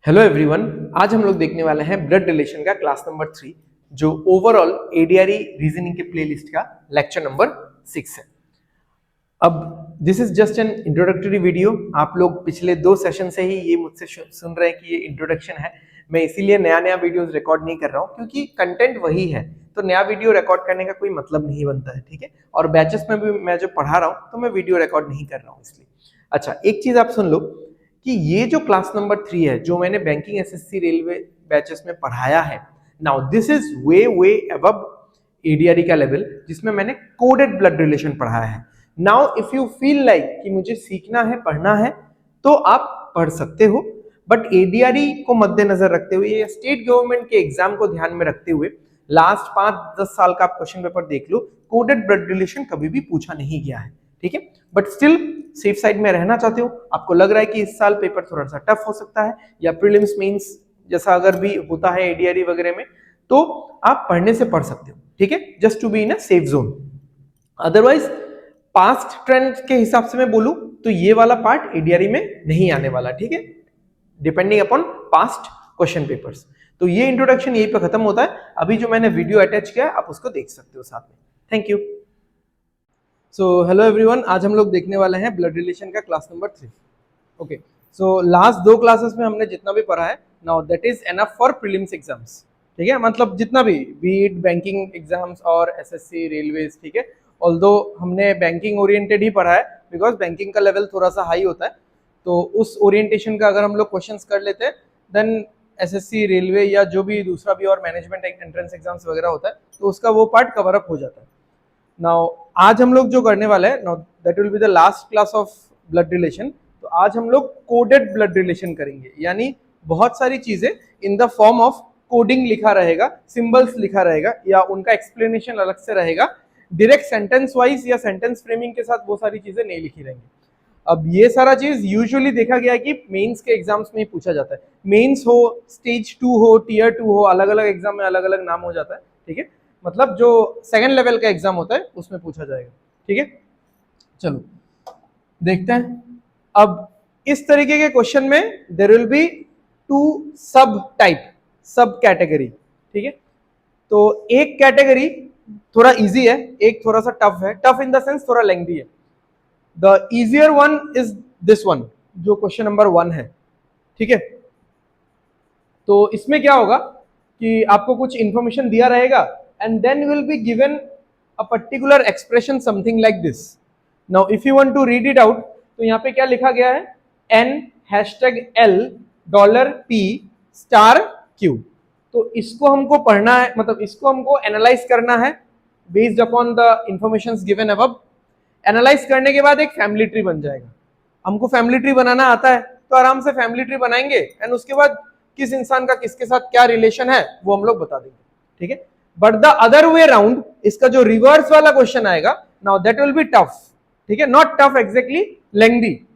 Hello everyone, आज हम लोग देखने वाले हैं ब्लड रिलेशन का क्लास नंबर 3 जो ओवरऑल एडीआरई रीजनिंग के प्लेलिस्ट का लेक्चर नंबर 6 है। अब this is just an introductory video. आप लोग पिछले 2 सेशन से ही ये मुझसे सुन रहे हैं कि ये इंट्रोडक्शन है। मैं इसीलिए नया वीडियोस रिकॉर्ड नहीं कर रहा हूँ क्योंकि कंटेंट वही है, तो नया वीडियो रिकॉर्ड करने का कोई मतलब नहीं बनता है। ठीक है, और बैचेस में भी मैं जो पढ़ा रहा हूँ तो मैं वीडियो रिकॉर्ड नहीं कर रहा हूँ इसलिए। अच्छा, एक चीज आप सुन लो कि ये जो क्लास नंबर 3 है जो मैंने बैंकिंग एसएससी रेलवे बैचेस में पढ़ाया है, now this is way above ADRE का लेवल जिसमें मैंने कोडेड ब्लड रिलेशन पढ़ाया है। Now if you feel like कि मुझे सीखना है, पढ़ना है, तो आप पढ़ सकते हो, बट एडीआरई को मद्देनजर रखते हुए या स्टेट गवर्नमेंट के एग्जाम को ध्यान में रखते हुए लास्ट 5-10 साल का आप क्वेश्चन पेपर देख लो, कोडेड ब्लड रिलेशन कभी भी पूछा नहीं गया है। ठीक है, बट स्टिल सेफ साइड में रहना चाहते हो, आपको लग रहा है कि इस साल पेपर थोड़ा सा टफ हो सकता है या प्रीलिम्स मेंस जैसा अगर भी होता है एडीआरई वगैरह में, तो आप पढ़ने से पढ़ सकते हो। ठीक है, just to be in a safe zone. Otherwise past trend के हिसाब से मैं बोलूं तो ये वाला पार्ट एडीआरई में नहीं आने वाला। ठीक है, depending upon past question papers. तो ये इंट्रोडक्शन यहीं पे खत्म होता है। अभी जो मैंने वीडियो अटैच किया है आप उसको देख सकते हो साथ में। Thank you. So hello everyone, आज हम लोग देखने वाले हैं ब्लड रिलेशन का class number 3। Okay, so last 2 classes में हमने जितना भी पढ़ा है, now that is enough for prelims exams. ठीक है, मतलब जितना भी बीट बैंकिंग एग्जाम्स और एसएससी रेलवेज। ठीक है, ऑल्दो हमने बैंकिंग ओरिएंटेड ही पढ़ा है बिकॉज बैंकिंग का लेवल थोड़ा सा हाई होता है, तो उस ओरिएंटेशन का अगर हम लोग क्वेश्चंस कर लेते हैं देन एसएससी रेलवे या जो भी दूसरा भी और मैनेजमेंट एंट्रेंस एग्जाम्स वगैरह होता है तो उसका वो पार्ट कवर अप हो जाता है। नाउ आज हम लोग जो करने वाले हैं, now that will be the last class of blood relation. तो आज हम लोग कोडेड ब्लड रिलेशन करेंगे, यानी बहुत सारी चीजें in the form of coding लिखा रहेगा, सिंबल्स लिखा रहेगा या उनका एक्सप्लेनेशन अलग से रहेगा। डायरेक्ट सेंटेंस वाइज या सेंटेंस फ्रेमिंग के साथ वो सारी चीजें नहीं लिखी रहेंगी। अब ये सारा चीज यूजुअली देखा गया है कि मेंस के एग्जाम्स में ही पूछा जाता है। मेंस हो, स्टेज 2 हो, टियर 2 हो, अलग अलग एग्जाम में अलग अलग नाम हो जाता है। ठीक है, मतलब जो सेकंड लेवल का एग्जाम होता है उसमें पूछा जाएगा। ठीक है, चलो देखते हैं। अब इस तरीके के क्वेश्चन में देयर विल बी 2 सब टाइप, सब कैटेगरी। ठीक है, तो एक कैटेगरी थोड़ा इजी है, एक थोड़ा सा टफ है। टफ इन द सेंस थोड़ा लेंथी है। The easier one is this one, जो क्वेश्चन नंबर 1 है। ठीक है, तो इसमें क्या होगा कि आपको कुछ इंफॉर्मेशन दिया रहेगा and then will be given a particular expression something like this. Now if you want to read it out, तो यहाँ पे क्या लिखा गया है, n #L $P $Q। तो इसको हमको पढ़ना है, मतलब इसको हमको एनालाइज करना है based upon the informations given above. Analyse करने के बाद एक फैमिली ट्री बन जाएगा। हमको फैमिली ट्री बनाना आता है तो आराम से फैमिली ट्री बनाएंगे एंड उसके बाद किस इंसान का किसके साथ क्या रिलेशन है वो हम लोग बता देंगे। ठीक है, but the other way round, इसका जो रिवर्स वाला क्वेश्चन आएगा, now that will be tough. ठीक है, नॉट टफ एग्जैक्टली, लेंथी,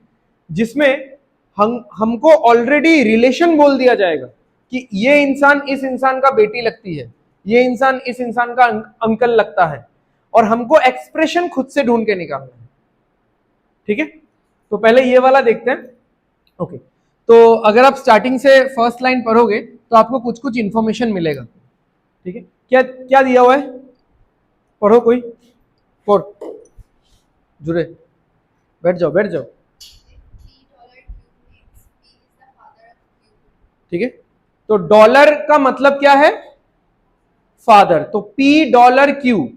जिसमें हमको ऑलरेडी रिलेशन बोल दिया जाएगा कि ये इंसान इस इंसान का बेटी लगती है, ये इंसान इस इंसान का अंकल लगता है, और हमको एक्सप्रेशन खुद से ढूंढ के निकालना है। ठीक है, तो पहले ये वाला देखते हैं। ओके, तो अगर आप स्टार्टिंग से फर्स्ट लाइन पढ़ोगे तो आपको कुछ कुछ इंफॉर्मेशन मिलेगा। ठीक है, क्या क्या दिया हुआ है, पढ़ो कोई। 4 जुड़े, बैठ जाओ बैठ जाओ। ठीक है, तो डॉलर का मतलब क्या है, फादर, तो $Q।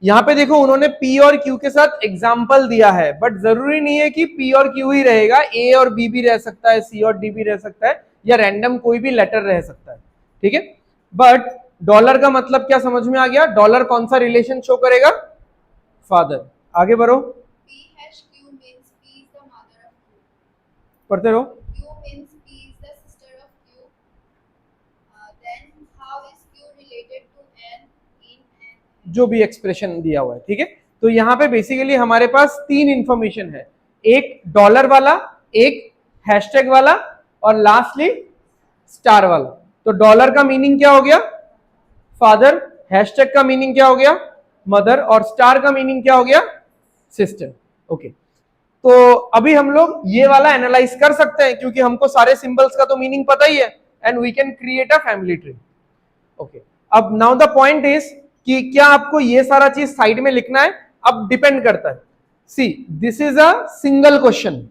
यहां पे देखो उन्होंने P और Q के साथ एग्जाम्पल दिया है, बट जरूरी नहीं है कि P और Q ही रहेगा, A और B भी रह सकता है, C और D भी रह सकता है, या रैंडम कोई भी लेटर रह सकता है। ठीक है, बट डॉलर का मतलब क्या समझ में आ गया, डॉलर कौन सा रिलेशन शो करेगा, फादर। आगे बढ़ो, पढ़ते रहो। जो भी एक्सप्रेशन दिया हुआ है। ठीक है, तो यहाँ पे बेसिकली हमारे पास 3 इंफॉर्मेशन है, एक डॉलर वाला, एक हैशटैग वाला, और लास्टली स्टार वाला। तो डॉलर का मीनिंग क्या हो गया, फादर, हैशटैग का मीनिंग क्या हो गया, मदर, और स्टार का मीनिंग क्या हो गया, सिस्टर। ओके, तो अभी हम लोग ये वाला एनालाइज कर सकते हैं क्योंकि हमको सारे सिंबल्स का तो मीनिंग पता ही है, and we can create a family tree. Okay, अब नाउ द पॉइंट इज कि क्या आपको ये सारा चीज साइड में लिखना है? अब डिपेंड करता है। See this is a single question,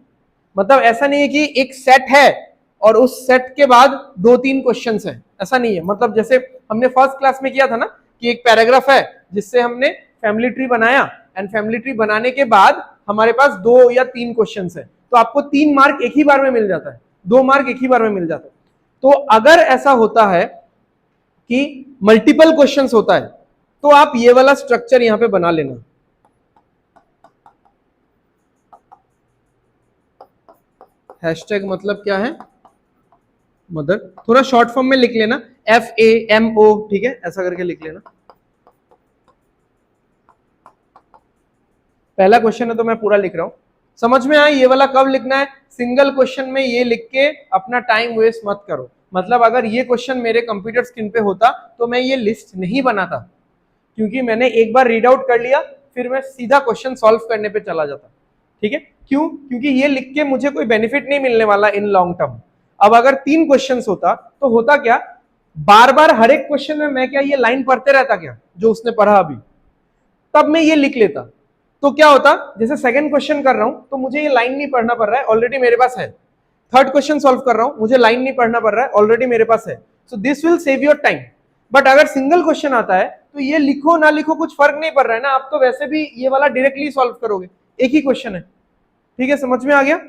मतलब ऐसा नहीं है कि एक सेट है और उस सेट के बाद 2-3 क्वेश्चंस हैं, ऐसा नहीं है। मतलब जैसे हमने फर्स्ट क्लास में किया था ना कि एक पैराग्राफ है जिससे हमने फैमिली ट्री बनाया, एंड फैमिली ट्री बनाने के बाद हमारे पास 2 या 3 क्वेश्चंस है, तो आपको 3 मार्क एक ही बार में मिल जाता है, 2 मार्क एक ही बार में मिल जाता है। तो अगर ऐसा होता है कि मल्टीपल क्वेश्चंस होता है तो आप ये वाला स्ट्रक्चर यहां पे बना लेना। हैशटैग मतलब क्या है? मदर। थोड़ा शॉर्ट फॉर्म में लिख लेना, FAMO, ठीक है, ऐसा करके लिख लेना। पहला क्वेश्चन है तो मैं पूरा लिख रहा हूं, समझ में आया? ये वाला कब लिखना है? सिंगल क्वेश्चन में ये लिख के अपना टाइम वेस्ट मत करो। मतलब अगर ये क्वेश्चन मेरे कंप्यूटर स्क्रीन पे होता तो मैं ये लिस्ट नहीं बनाता, क्योंकि मैंने एक बार रीड आउट कर लिया, फिर मैं सीधा क्वेश्चन सॉल्व करने पे चला जाता। ठीक है, क्यों? क्योंकि ये लिख के मुझे कोई बेनिफिट नहीं मिलने वाला इन लॉन्ग टर्म। अब अगर 3 क्वेश्चंस होता तो होता क्या, बार बार हर एक क्वेश्चन में मैं क्या ये लाइन पढ़ते रहता क्या जो उसने पढ़ा अभी? तब मैं ये लिख लेता। तो क्या होता, जैसे सेकंड क्वेश्चन कर रहा हूं तो मुझे ये लाइन नहीं पढ़ना पड़ रहा है, ऑलरेडी मेरे पास है। थर्ड क्वेश्चन सॉल्व कर रहा हूं, मुझे लाइन नहीं पढ़ना पड़ रहा है, ऑलरेडी मेरे पास है। So this will save your time. But अगर सिंगल क्वेश्चन आता है तो ये लिखो ना लिखो कुछ फर्क नहीं पड़ रहा है ना, आप तो वैसे भी ये वाला डायरेक्टली सॉल्व करोगे, एक ही क्वेश्चन है। ठीक है, समझ में आ गया?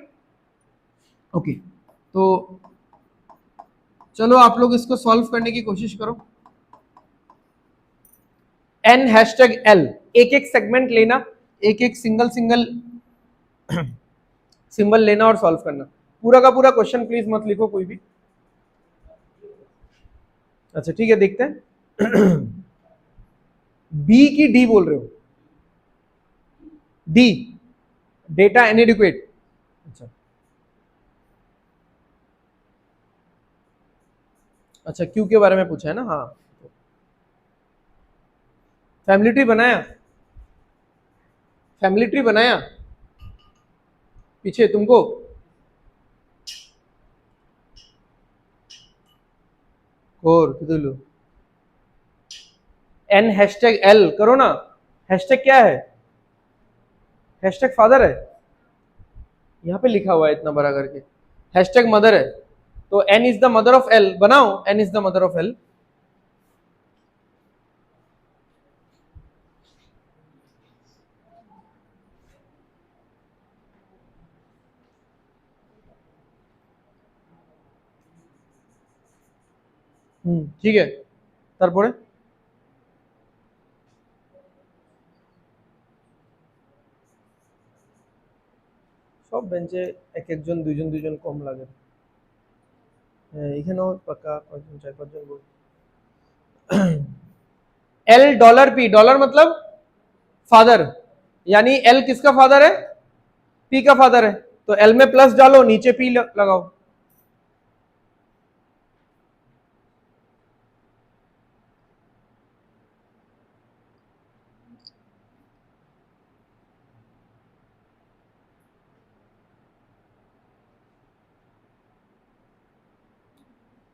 ओके, तो चलो आप लोग इसको सॉल्व करने की कोशिश करो। N#L, एक एक सेगमेंट लेना, एक एक सिंगल सिंबल लेना और सॉल्व करना। पूरा का पूरा क्वेश्चन प्लीज मत लिखो कोई भी। अच्छा ठीक है, देखते हैं। बी की डी बोल रहे हो? D, data इनएडिक्वेट। अच्छा अच्छा, क्यू के बारे में पूछा है ना? हाँ, फैमिली ट्री बनाया, फैमिली ट्री बनाया पीछे तुमको? और किधर N#L करो ना। हैशटैग क्या है? हैशटैग फादर है, यहाँ पे लिखा हुआ है इतना बड़ा करके। हैशटैग मदर है, तो N is the mother of L बनाओ, N is the mother of L। ठीक है, তারপরে সব বেঞ্চে এক একজন দুইজন দুইজন কম লাগে। এখানেও পাকা 4-5 জন। $P, डॉलर मतलब फादर, यानी L किसका फादर है? P का फादर है, तो L में प्लस डालो, नीचे P लगाओ।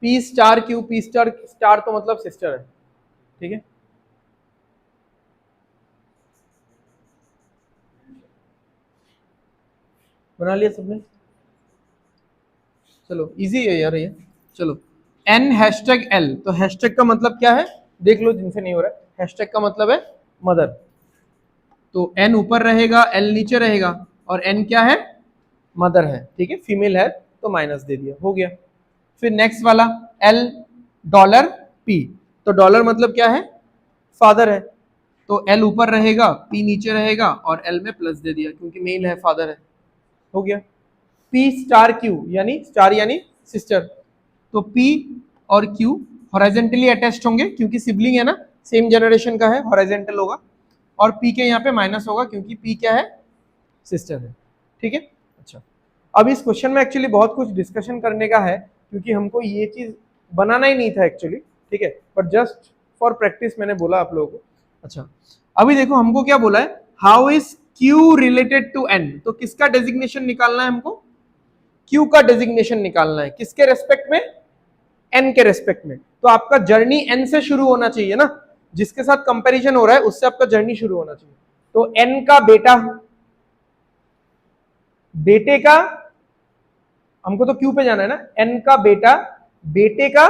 P*Q, P** तो मतलब सिस्टर है। ठीक है, बना लिया सबने? चलो इजी है यार ये। चलो N#L, तो हैशटैग का मतलब क्या है देख लो जिनसे नहीं हो रहा है। हैशटैग का मतलब है मदर, तो N ऊपर रहेगा, L नीचे रहेगा, और N क्या है? मदर है। ठीक है, फीमेल है तो माइनस दे दिया, हो गया। फिर नेक्स्ट वाला $P, तो डॉलर मतलब क्या है? फादर है, तो L ऊपर रहेगा, P नीचे रहेगा, और L में प्लस दे दिया क्योंकि मेल है, फादर है, हो गया। P*Q, यानी स्टार यानी सिस्टर, तो P और Q हॉरिजॉन्टली अटैच्ड होंगे क्योंकि सिबलिंग है ना, सेम जनरेशन का है, हॉरिजॉन्टल होगा, और P के यहाँ पे माइनस होगा क्योंकि P क्या है? सिस्टर है। ठीक है, अच्छा अब इस क्वेश्चन में एक्चुअली बहुत कुछ डिस्कशन करने का है क्योंकि हमको ये चीज बनाना ही नहीं था एक्चुअली। ठीक है, बट जस्ट फॉर प्रैक्टिस मैंने बोला आप लोगों को। अच्छा अभी देखो हमको क्या बोला है, how is Q related to N, तो किसका डेजिग्नेशन निकालना है हमको? Q का डेजिग्नेशन निकालना है, किसके रेस्पेक्ट में? N के रेस्पेक्ट में। तो आपका जर्नी N से शुरू होना चाहिए ना, जिसके साथ कंपैरिजन हो रहा है उससे आपका जर्नी शुरू होना चाहिए। तो N का बेटा, बेटे का, हमको तो Q पे जाना है ना, N का बेटा, बेटे का,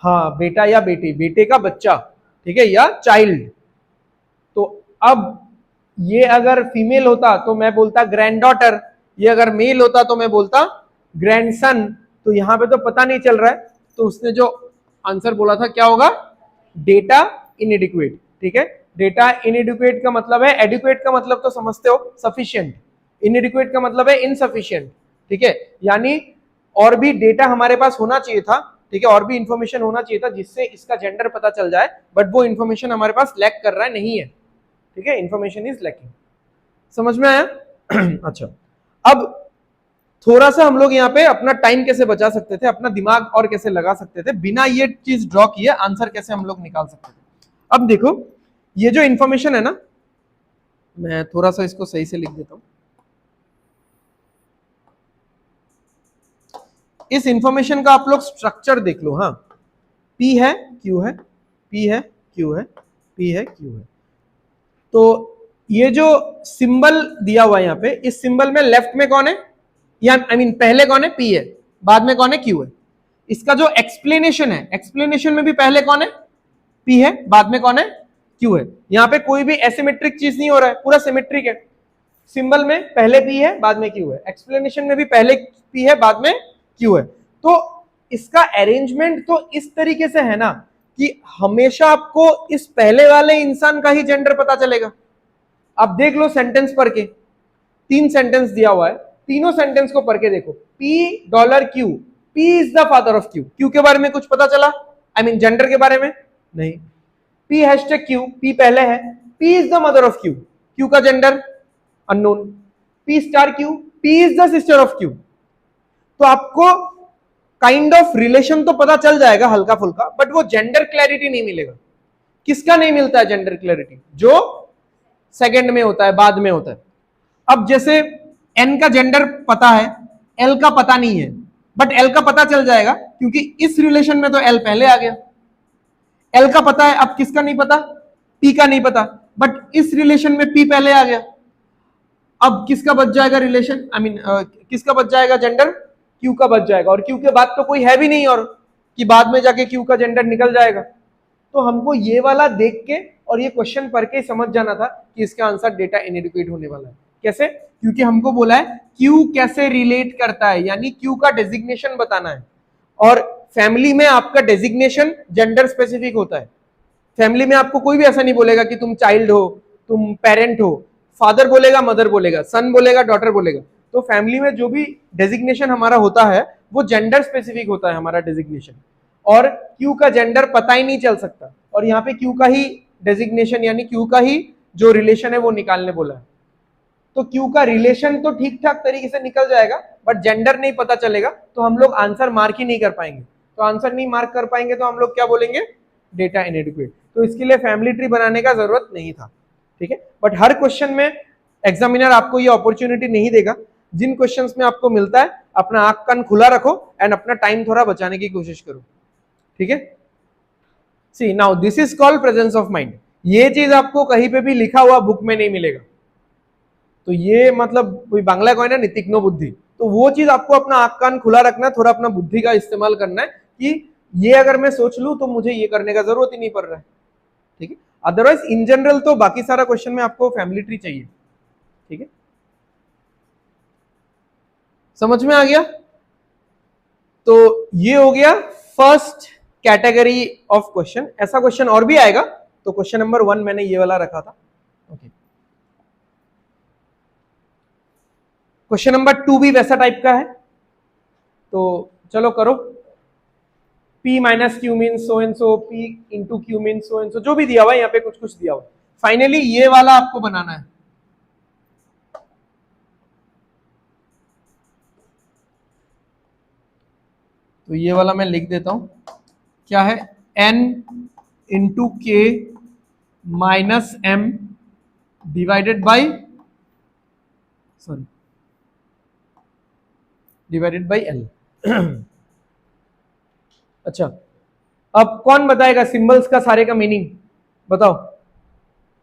हाँ बेटा या बेटी, बेटे का बच्चा, ठीक है, या चाइल्ड। तो अब ये अगर फीमेल होता तो मैं बोलता ग्रैंडडॉटर, ये अगर मेल होता तो मैं बोलता ग्रैंडसन। तो यहां पे तो पता नहीं चल रहा है, तो उसने जो आंसर बोला था क्या होगा? डेटा इनएडिक्वेट, ठीक है। डेटा इनएडिक्वेट का मतलब है, एडिक्वेट का मतलब तो समझते हो, सफिशिएंट, इनएडिक्वेट का मतलब है इनसफिशिएंट, ठीक है। यानी और भी डेटा हमारे पास होना चाहिए था, ठीक है, और भी इंफॉर्मेशन होना चाहिए था जिससे इसका जेंडर पता चल जाए, बट वो इंफॉर्मेशन हमारे पास लैक कर रहा है, नहीं है, ठीक है, इंफॉर्मेशन इज लैकिंग। समझ में आया? अच्छा, अब थोड़ा सा हम लोग यहाँ पे अपना टाइम कैसे बचा सकते थे, अपना दिमाग और कैसे लगा सकते थे, बिना ये चीज ड्रॉ किए आंसर कैसे हम लोग निकाल सकते थे। अब देखो, ये जो इंफॉर्मेशन है ना, मैं थोड़ा सा इसको सही से लिख देता हूं। इस इंफॉर्मेशन का आप लोग स्ट्रक्चर देख लो। हाँ, P है, Q है, P है, Q है, P है, Q है। तो ये जो सिंबल दिया हुआ है यहाँ पे, इस सिंबल में लेफ्ट में कौन है, या आई मीन पहले कौन है? P है, बाद में कौन है? Q है। इसका जो एक्सप्लेनेशन है, एक्सप्लेनेशन में भी पहले कौन है? P है, बाद में कौन है? Q है। यहाँ पे कोई भी एसिमेट्रिक चीज नहीं हो रहा है, पूरा सिमेट्रिक है। सिंबल में पहले P है, बाद में Q है, एक्सप्लेनेशन में भी पहले P है, बाद में Q है। तो इसका अरेंजमेंट तो इस तरीके से है ना कि हमेशा आपको इस पहले वाले इंसान का ही जेंडर पता चलेगा। अब देख लो सेंटेंस पढ़ के, 3 सेंटेंस दिया हुआ है, तीनों सेंटेंस को पढ़ के देखो। $Q, P is the father of Q। Q के बारे में कुछ पता चला? आई मीन जेंडर के बारे में नहीं। P#Q, P पहले है। P is the mother of Q, Q का gender unknown. P*Q, P is the sister of Q। तो आपको काइंड ऑफ रिलेशन तो पता चल जाएगा हल्का फुल्का, बट वो जेंडर क्लैरिटी नहीं मिलेगा। किसका नहीं मिलता है जेंडर क्लैरिटी? जो सेकंड में होता है, बाद में होता है। अब जैसे एन का जेंडर पता है, एल का पता नहीं है, बट एल का पता चल जाएगा क्योंकि इस रिलेशन में तो एल पहले आ गया। एल का पता है, अब किसका नहीं पता? पी का नहीं पता, बट इस रिलेशन में पी पहले आ गया। अब किसका बच जाएगा रिलेशन, आई मीन किसका बच जाएगा जेंडर? क्यू का बच जाएगा, और क्यू के बाद तो कोई है भी नहीं, और कि बाद में जाके क्यू का जेंडर निकल जाएगा। तो हमको ये वाला देख के और ये क्वेश्चन पढ़ के समझ जाना था कि इसका आंसर डेटा इनएडिक्वेट होने वाला है। कैसे? क्योंकि हमको बोला है क्यू कैसे रिलेट करता है, यानी क्यू का डेजिग्नेशन बताना है। और फैमिली में आपका डेजिग्नेशन जेंडर स्पेसिफिक होता है। फैमिली में आपको कोई भी ऐसा नहीं बोलेगा कि तुम चाइल्ड हो, तुम पेरेंट हो। फादर बोलेगा, मदर बोलेगा, सन बोलेगा, डॉटर बोलेगा। तो फैमिली में जो भी डेजिग्नेशन हमारा होता है वो जेंडर स्पेसिफिक होता है हमारा डेजिग्नेशन, और क्यू का जेंडर पता ही नहीं चल सकता। और यहाँ पे क्यू का ही डेजिग्नेशन यानी क्यू का ही जो रिलेशन है वो निकालने बोला है। तो क्यू का रिलेशन तो ठीक ठाक तरीके से निकल जाएगा, बट जेंडर नहीं पता चलेगा, तो हम लोग आंसर मार्क ही नहीं कर पाएंगे। तो आंसर नहीं मार्क कर पाएंगे तो हम लोग क्या बोलेंगे? डेटा इनएडिक्वेट। तो इसके लिए फैमिली ट्री बनाने का जरूरत नहीं था, ठीक है। बट हर क्वेश्चन में एग्जामिनर आपको ये अपॉर्चुनिटी नहीं देगा। जिन क्वेश्चंस में आपको मिलता है अपना आंख कान खुला रखो एंड अपना टाइम थोड़ा बचाने की कोशिश करो, ठीक है। See now this is called presence of mind. ये चीज आपको कहीं पे भी लिखा हुआ बुक में नहीं मिलेगा। तो ये मतलब कोई बांग्ला को है ना नितिग्नो बुद्धि, तो वो चीज आपको अपना आंख कान खुला रखना, थोड़ा अपना बुद्धि का इस्तेमाल करना है कि ये अगर मैं सोच लूं तो मुझे ये करने का जरूरत ही नहीं पड़ रहा है, ठीक है। अदरवाइज इन जनरल तो बाकी सारा क्वेश्चन में आपको फैमिली ट्री चाहिए, ठीक है। समझ में आ गया? तो ये हो गया फर्स्ट कैटेगरी ऑफ क्वेश्चन। ऐसा क्वेश्चन और भी आएगा, तो क्वेश्चन नंबर 1 मैंने ये वाला रखा था, ओके। क्वेश्चन नंबर 2 भी वैसा टाइप का है, तो चलो करो। P minus Q mean so and so, P into Q mean so and so, जो भी दिया हुआ है यहाँ पे कुछ कुछ दिया हुआ है। फाइनली ये वाला आपको बनाना है। तो ये वाला मैं लिख देता हूं, क्या है? n into K minus M divided by L. अच्छा, अब कौन बताएगा सिंबल्स का सारे का मीनिंग? बताओ।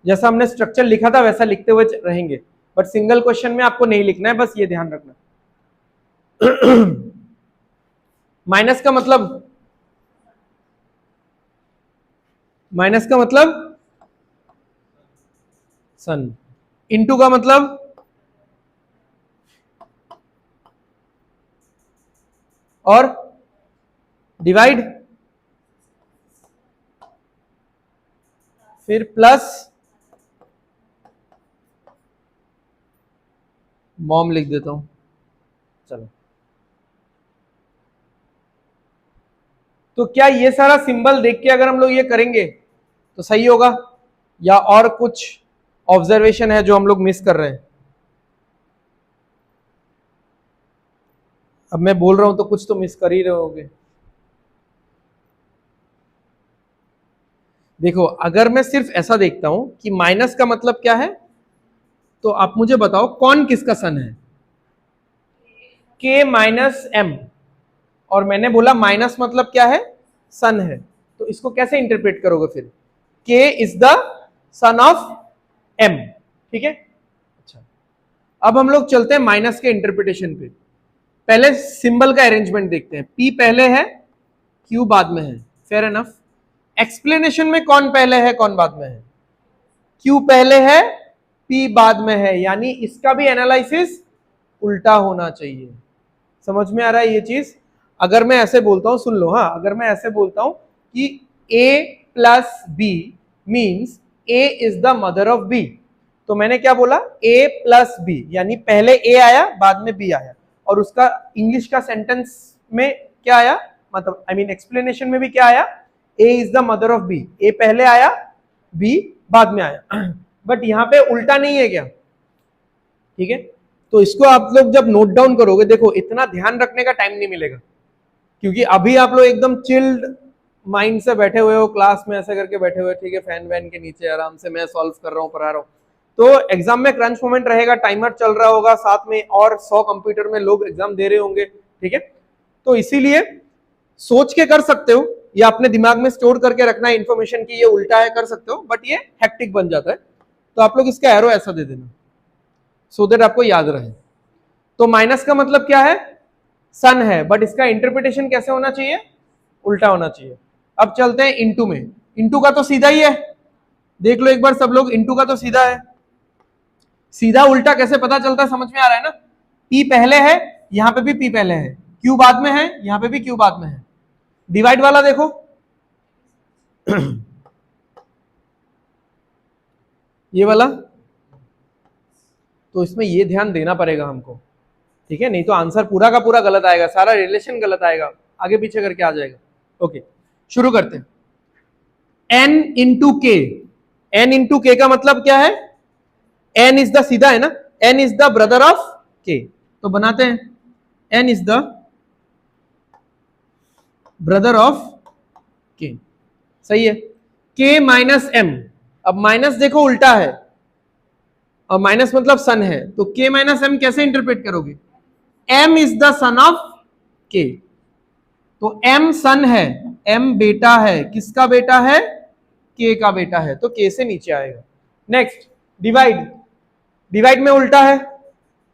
जैसा हमने स्ट्रक्चर लिखा था वैसा लिखते हुए रहेंगे, बट सिंगल क्वेश्चन में आपको नहीं लिखना है, बस ये ध्यान रखना। माइनस का मतलब, सन। इनटू का मतलब, और डिवाइड, फिर प्लस, मॉम लिख देता हूं। चलो, तो क्या ये सारा सिंबल देख के अगर हम लोग ये करेंगे तो सही होगा, या और कुछ ऑब्जर्वेशन है जो हम लोग मिस कर रहे हैं? अब मैं बोल रहा हूं तो कुछ तो मिस कर ही रहे होगे। देखो, अगर मैं सिर्फ ऐसा देखता हूं कि माइनस का मतलब क्या है, तो आप मुझे बताओ कौन किसका सन है? k माइनस एम, और मैंने बोला माइनस मतलब क्या है? सन है। तो इसको कैसे इंटरप्रेट करोगे फिर? k is the son of m, ठीक है। अच्छा, अब हम लोग चलते हैं माइनस के इंटरप्रिटेशन पे। पहले सिंबल का अरेंजमेंट देखते हैं। p पहले है, q बाद में है, फेयर एनफ। एक्सप्लेनेशन में कौन पहले है कौन बाद में है? q पहले है, p बाद में है, यानी इसका भी एनालिसिस उल्टा होना चाहिए। समझ में आ रहा है ये चीज? अगर मैं ऐसे बोलता हूं, सुन लो, हाँ, अगर मैं ऐसे बोलता हूं कि a plus B means a is the mother of b, तो मैंने क्या बोला? a प्लस बी, यानी पहले a आया बाद में b आया, और उसका इंग्लिश का सेंटेंस में क्या आया, मतलब आई मीन एक्सप्लेनेशन में भी क्या आया? a is the mother of b, a पहले आया, b बाद में आया। बट यहां पे उल्टा नहीं है क्या? ठीक है, तो इसको आप लोग जब नोट डाउन करोगे, देखो इतना ध्यान रखने का टाइम नहीं मिलेगा, क्योंकि अभी आप लोग एकदम चिल्ड माइंड से बैठे हुए हो, क्लास में ऐसे करके बैठे हुए, ठीक है, फैन वैन के नीचे आराम से मैं सॉल्व कर रहा हूँ, पढ़ा रहा हूँ। तो एग्जाम में क्रंच मोमेंट रहेगा, टाइमर चल रहा होगा साथ में, और 100 कंप्यूटर में लोग एग्जाम दे रहे होंगे, ठीक है। तो इसीलिए सोच के कर सकते हो, या अपने दिमाग में स्टोर करके रखना है इन्फॉर्मेशन की ये उल्टा है, कर सकते हो, बट ये हेक्टिक बन जाता है। तो आप लोग इसका एरो ऐसा दे देना सो दैट आपको याद रहे। तो माइनस का मतलब क्या है? सन है, बट इसका इंटरप्रिटेशन कैसे होना चाहिए? उल्टा होना चाहिए। अब चलते हैं इनटू में। इनटू का तो सीधा ही है, देख लो एक बार सब लोग, इनटू का तो सीधा है। सीधा उल्टा कैसे पता चलता है? समझ में आ रहा है ना? P पहले है, यहां पे भी P पहले है, Q बाद में है, यहां पे भी Q बाद में है। डिवाइड वाला देखो, ये वाला, तो इसमें ये ध्यान देना पड़ेगा हमको, ठीक है, नहीं तो आंसर पूरा का पूरा गलत आएगा, सारा रिलेशन गलत आएगा, आगे पीछे करके आ जाएगा। ओके, शुरू करते हैं। n इंटू के, n इंटू के का मतलब क्या है? n इज द, सीधा है ना, n is the brother of k, तो बनाते हैं n is the brother of k, सही है। k माइनस m, अब माइनस देखो उल्टा है, और माइनस मतलब सन है, तो k माइनस m कैसे इंटरप्रेट करोगे? m is the son of k, तो m सन है, m बेटा है, किसका बेटा है? k का बेटा है, तो k से नीचे आएगा। नेक्स्ट डिवाइड, डिवाइड में उल्टा है,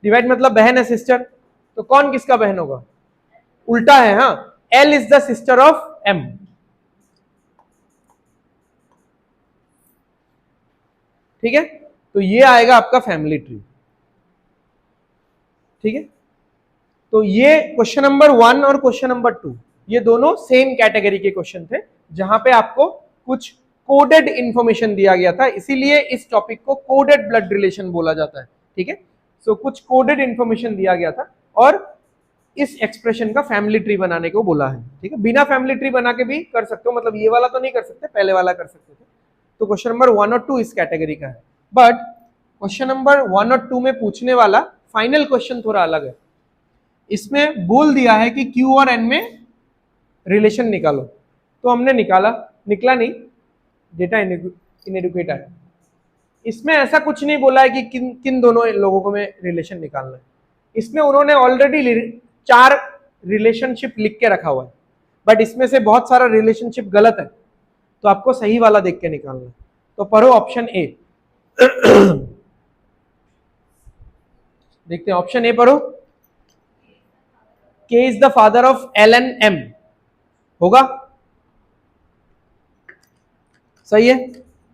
डिवाइड मतलब बहन है, सिस्टर, तो कौन किसका बहन होगा? उल्टा है, हाँ, l is the sister of m, ठीक है, तो ये आएगा आपका फैमिली ट्री, ठीक है। तो ये क्वेश्चन नंबर 1 और क्वेश्चन नंबर 2 ये दोनों सेम कैटेगरी के क्वेश्चन थे, जहां पे आपको कुछ कोडेड इंफॉर्मेशन दिया गया था, इसीलिए इस टॉपिक को कोडेड ब्लड रिलेशन बोला जाता है, ठीक है। सो कुछ कोडेड इंफॉर्मेशन दिया गया था, और इस एक्सप्रेशन का फैमिली ट्री बनाने को बोला है, ठीक है। बिना फैमिली ट्री बना के भी कर सकते हो, मतलब ये वाला तो नहीं कर सकते, पहले वाला कर सकते थे। तो क्वेश्चन नंबर 1 और 2 इस कैटेगरी का है, बट क्वेश्चन नंबर 1 और 2 में पूछने वाला फाइनल क्वेश्चन थोड़ा अलग है। इसमें बोल दिया है कि Q और N में रिलेशन निकालो, तो हमने निकाला, निकला नहीं, डेटा इनएडुकेट आया। इसमें ऐसा कुछ नहीं बोला है कि किन किन दोनों लोगों को में रिलेशन निकालना है। इसमें उन्होंने ऑलरेडी 4 रिलेशनशिप लिख के रखा हुआ है, बट इसमें से बहुत सारा रिलेशनशिप गलत है, तो आपको सही वाला देख के निकालना है। तो पढ़ो ऑप्शन ए। देखते हैं ऑप्शन ए पढ़ो। K is the father of L and M होगा? सही है?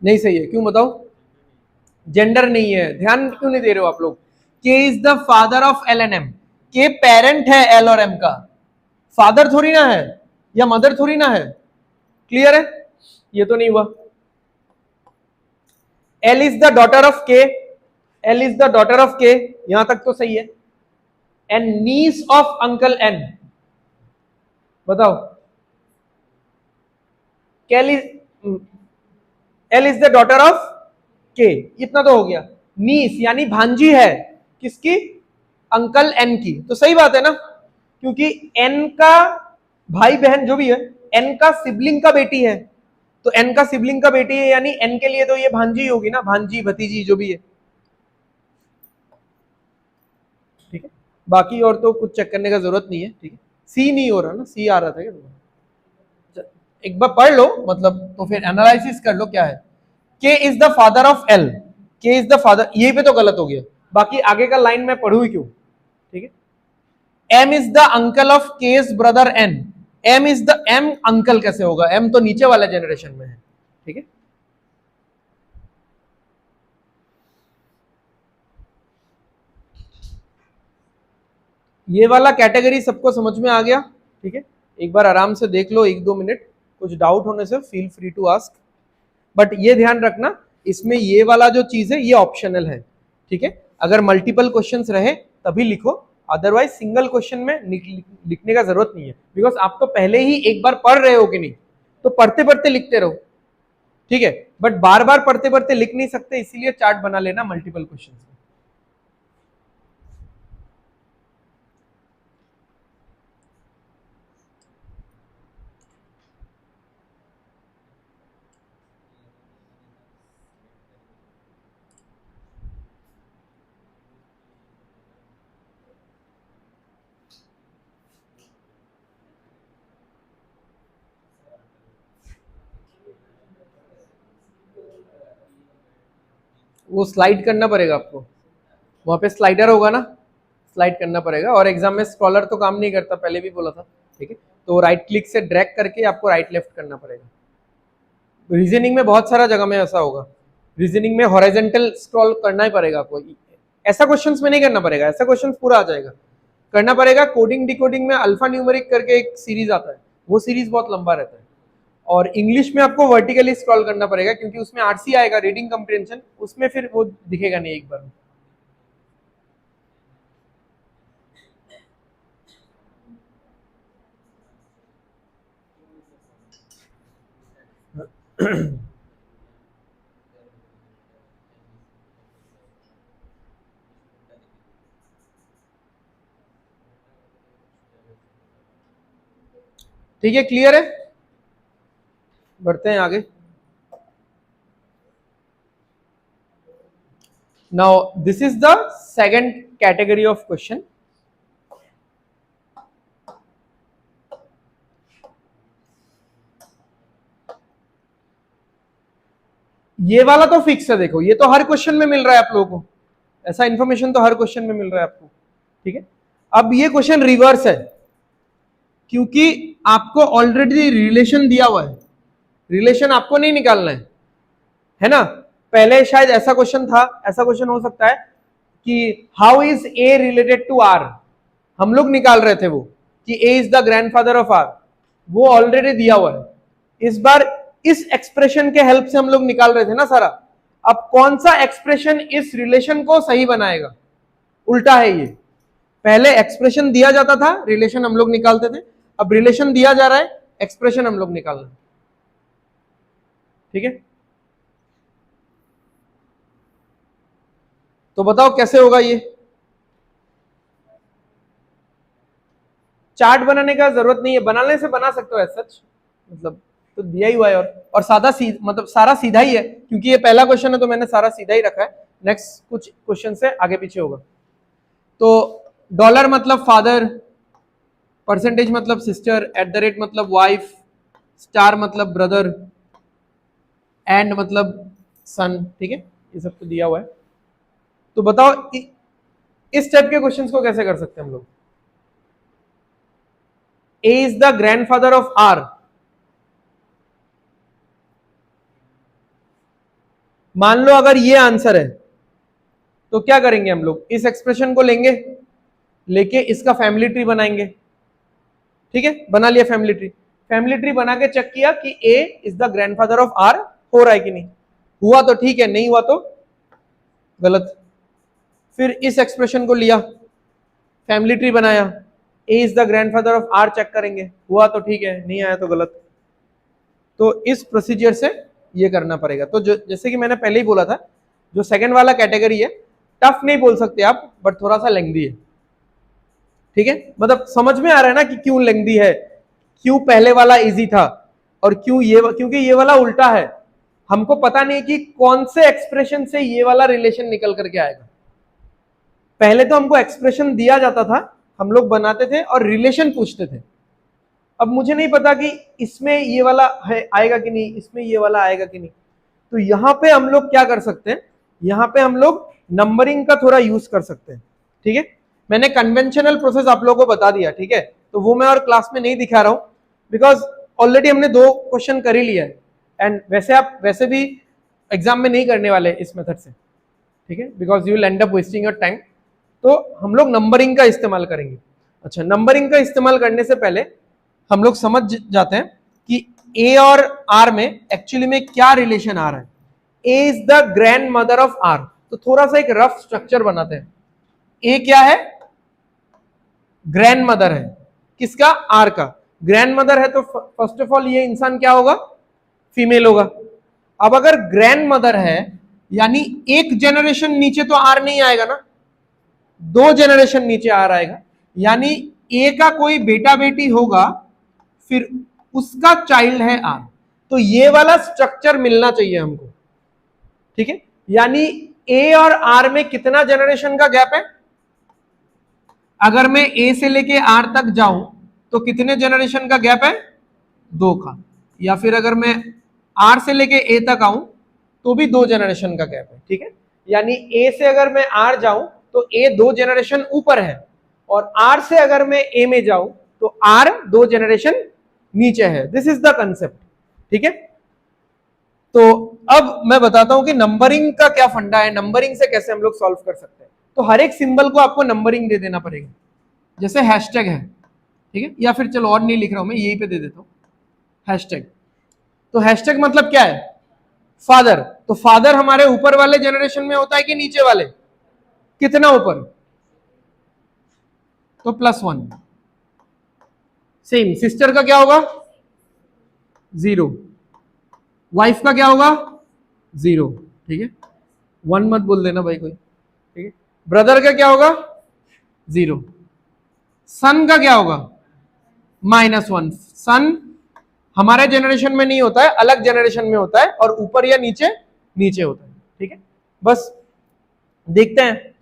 नहीं सही है, क्यों बताओ? जेंडर नहीं है, ध्यान क्यों नहीं दे रहे हो आप लोग? K is the father of L and M, K parent है एल और एम का, फादर थोड़ी ना है या मदर थोड़ी ना है। क्लियर है? ये तो नहीं हुआ। L is the daughter of K, L is the daughter of K, यहां तक तो सही है। And niece of uncle N, बताओ। L is the daughter of K, इतना तो हो गया। नीस यानी भांजी है किसकी? अंकल एन की, तो सही बात है ना, क्योंकि एन का भाई बहन जो भी है, एन का सिबलिंग का बेटी है, तो एन का सिबलिंग का बेटी है, यानी एन के लिए तो ये भांजी होगी ना, भांजी भतीजी जो भी है। ठीक है, बाकी और तो कुछ चेक करने का जरूरत नहीं है। ठीक है, सी नहीं हो रहा ना, सी आ रहा था क्या? एक बार पढ़ लो, मतलब तो फिर एनालिसिस कर लो क्या है। के is the father of L, के इज द फादर, यही पे तो गलत हो गया, बाकी आगे का लाइन में पढ़ू ही क्यों। ठीक है, M is the uncle of K's brother N, M is the, M uncle कैसे होगा? एम तो नीचे वाले जनरेशन में है। ठीक है, ये वाला कैटेगरी सबको समझ में आ गया? ठीक है, एक बार आराम से देख लो, 1-2 मिनट, कुछ डाउट होने से feel free to ask, but ये ध्यान रखना इसमें ये वाला जो चीज है ये ऑप्शनल है। ठीक है, अगर मल्टीपल क्वेश्चंस रहे तभी लिखो, अदरवाइज सिंगल क्वेश्चन में लिखने का जरूरत नहीं है, बिकॉज आप तो पहले ही एक बार पढ़ रहे हो कि नहीं, तो पढ़ते पढ़ते लिखते रहो। ठीक है, बट बार बार पढ़ते पढ़ते लिख नहीं सकते, इसीलिए चार्ट बना लेना मल्टीपल क्वेश्चन में। वो स्लाइड करना पड़ेगा आपको, वहां पे स्लाइडर होगा ना, स्लाइड करना पड़ेगा, और एग्जाम में स्क्रॉलर तो काम नहीं करता, पहले भी बोला था। ठीक है, तो राइट क्लिक से ड्रैग करके आपको राइट लेफ्ट करना पड़ेगा। रीजनिंग में बहुत सारा जगह में ऐसा होगा, रीजनिंग में हॉरिजॉन्टल स्क्रॉल करना ही पड़ेगा आपको, ऐसा क्वेश्चंस में नहीं करना पड़ेगा, ऐसा क्वेश्चंस पूरा आ जाएगा, करना पड़ेगा। कोडिंग डिकोडिंग में अल्फा न्यूमेरिक करके एक सीरीज आता है, वो सीरीज बहुत लंबा रहता है, और इंग्लिश में आपको वर्टिकली स्क्रॉल करना पड़ेगा, क्योंकि उसमें आरसी आएगा, रीडिंग कम्प्रिहेंशन, उसमें फिर वो दिखेगा नहीं एक बार में। ठीक है, क्लियर है? बढ़ते हैं आगे। Now this is the second category of question. ये वाला तो फिक्स है, देखो ये तो हर क्वेश्चन में मिल रहा है आप लोगों को, ऐसा इंफॉर्मेशन तो हर क्वेश्चन में मिल रहा है आपको। ठीक है, अब ये क्वेश्चन रिवर्स है, क्योंकि आपको ऑलरेडी रिलेशन दिया हुआ है, रिलेशन आपको नहीं निकालना है ना। पहले शायद ऐसा क्वेश्चन था, ऐसा क्वेश्चन हो सकता है कि how is A related to R, हम लोग निकाल रहे थे वो, कि A is the grandfather of R, वो ऑलरेडी दिया हुआ है। इस बार इस एक्सप्रेशन के हेल्प से हम लोग निकाल रहे थे ना सारा। अब कौन सा एक्सप्रेशन इस रिलेशन को सही बनाएगा? उल्टा है ये, पहले एक्सप्रेशन दिया जाता था, रिलेशन हम लोग निकालते थे, अब रिलेशन दिया जा रहा है, एक्सप्रेशन हम लोग निकाल रहे हैं। ठीक है, तो बताओ कैसे होगा ये? चार्ट बनाने का जरूरत नहीं है, बनाने से बना सकते हो एज सच, मतलब तो दिया ही हुआ है। और सादा मतलब सारा सीधा ही है, क्योंकि ये पहला क्वेश्चन है तो मैंने सारा सीधा ही रखा है। नेक्स्ट कुछ क्वेश्चन से आगे पीछे होगा। तो डॉलर मतलब फादर, परसेंटेज मतलब सिस्टर, एट द रेट मतलब वाइफ, स्टार मतलब ब्रदर, एंड मतलब सन। ठीक है, ये सब तो दिया हुआ है। तो बताओ इस टाइप के क्वेश्चंस को कैसे कर सकते हैं हम लोग। A is the grandfather of R. मान लो अगर ये आंसर है तो क्या करेंगे हम लोग, इस एक्सप्रेशन को लेंगे, लेके इसका फैमिली ट्री बनाएंगे। ठीक है, बना लिया फैमिली ट्री। फैमिली ट्री बना के चेक किया कि A is the grandfather of R, हो रहा है कि नहीं, हुआ तो ठीक है, नहीं हुआ तो गलत। फिर इस एक्सप्रेशन को लिया, फैमिली ट्री बनाया, A is the grandfather of R check करेंगे, हुआ तो ठीक है, नहीं आया तो गलत। तो इस प्रोसीजर से ये करना पड़ेगा। तो जैसे कि मैंने पहले ही बोला था, जो सेकंड वाला कैटेगरी है, टफ नहीं बोल सकते आप, बट थोड़ा सा लेंथी है। ठीक है, मतलब समझ में आ रहा है ना कि क्यों लेंथी है, क्यों पहले वाला इजी था और क्यों ये, क्योंकि ये वाला उल्टा है। हमको पता नहीं कि कौन से एक्सप्रेशन से ये वाला रिलेशन निकल करके आएगा। पहले तो हमको एक्सप्रेशन दिया जाता था, हम लोग बनाते थे और रिलेशन पूछते थे। अब मुझे नहीं पता कि इसमें ये वाला है आएगा कि नहीं, इसमें ये वाला आएगा कि नहीं। तो यहां पे हम लोग क्या कर सकते हैं, यहां पे हम लोग नंबरिंग का थोड़ा यूज कर सकते हैं। ठीक है, मैंने कन्वेंशनल प्रोसेस आप लोगों को बता दिया। ठीक है, तो वो मैं और क्लास में नहीं दिखा रहा हूं, बिकॉज ऑलरेडी हमने 2 क्वेश्चन कर ही लिया है, एंड वैसे आप वैसे भी एग्जाम में नहीं करने वाले इस मेथड से। ठीक है, because you will and up wasting your time. तो हम लोग नंबरिंग का इस्तेमाल करेंगे। अच्छा, नंबरिंग का इस्तेमाल करने से पहले हम लोग समझ जाते हैं कि ए और आर में एक्चुअली में क्या रिलेशन आ रहा है। A is the grandmother of R. तो थोड़ा सा एक रफ स्ट्रक्चर बनाते हैं। ए क्या है, ग्रैंड मदर है, किसका, आर का। ग्रैंड मदर है तो फर्स्ट ऑफ ऑल ये इंसान क्या होगा, फीमेल होगा। अब अगर ग्रैंड मदर है यानी एक जनरेशन नीचे तो आर नहीं आएगा ना, 2 जनरेशन नीचे आर आएगा, यानी ए का कोई बेटा बेटी होगा, फिर उसका चाइल्ड है आर। तो ये वाला स्ट्रक्चर मिलना चाहिए हमको। ठीक है, यानी ए और आर में कितना जनरेशन का गैप है, अगर मैं ए से लेके आर तक जाऊं तो कितने जनरेशन का गैप है, 2 का। या फिर अगर मैं आर से लेके ए तक आऊं तो भी 2 जनरेशन का गैप है। ठीक है, यानी ए से अगर मैं आर जाऊं तो ए 2 जनरेशन ऊपर है, और आर से अगर मैं ए में जाऊं तो आर 2 जनरेशन नीचे है। This is the concept. ठीक है, तो अब मैं बताता हूं कि नंबरिंग का क्या फंडा है, नंबरिंग से कैसे हम लोग सॉल्व कर सकते हैं। तो हर एक सिंबल को आपको नंबरिंग दे देना पड़ेगा। जैसे हैशटैग है, ठीक है, या फिर चलो और नहीं लिख रहा हूं मैं, यहीं पे दे देता हूं हैशटैग। तो हैशटैग मतलब क्या है, फादर। तो फादर हमारे ऊपर वाले जनरेशन में होता है कि नीचे वाले, कितना ऊपर, तो +1। सेम सिस्टर का क्या होगा, 0। वाइफ का क्या होगा, 0। ठीक है, 1 मत बोल देना भाई कोई। ठीक है, ब्रदर का क्या होगा, 0। सन का क्या होगा, -1। सन हमारे जनरेशन में नहीं होता है, अलग जनरेशन में होता है, और ऊपर या नीचे नीचे होता है। ठीक है, बस देखते हैं।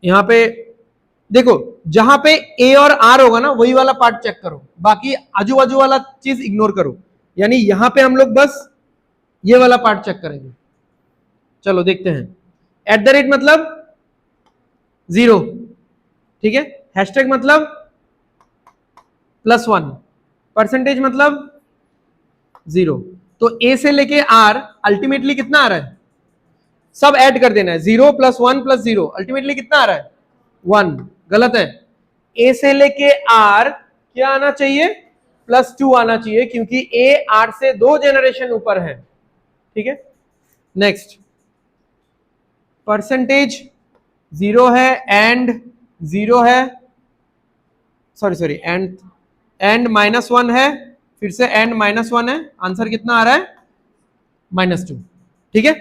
यहां पे देखो, जहां पे ए और आर होगा ना, वही वाला पार्ट चेक करो, बाकी आजू बाजू वाला चीज इग्नोर करो। यानी यहां पे हम लोग बस ये वाला पार्ट चेक करेंगे। चलो देखते हैं। एट द रेट मतलब 0। ठीक है, हैशटैग मतलब +1, परसेंटेज मतलब 0। तो ए से लेके आर अल्टीमेटली कितना आ रहा है, सब ऐड कर देना है, 0 + 1 + 0, अल्टीमेटली कितना आ रहा है, 1। गलत है, ए से लेके आर क्या आना चाहिए, +2 आना चाहिए, क्योंकि ए आर से 2 जनरेशन ऊपर है। ठीक है, नेक्स्ट, परसेंटेज 0 है, एंड 0 है, सॉरी एंड -1 है, फिर से एंड -1 है, आंसर कितना आ रहा है, -2। ठीक है,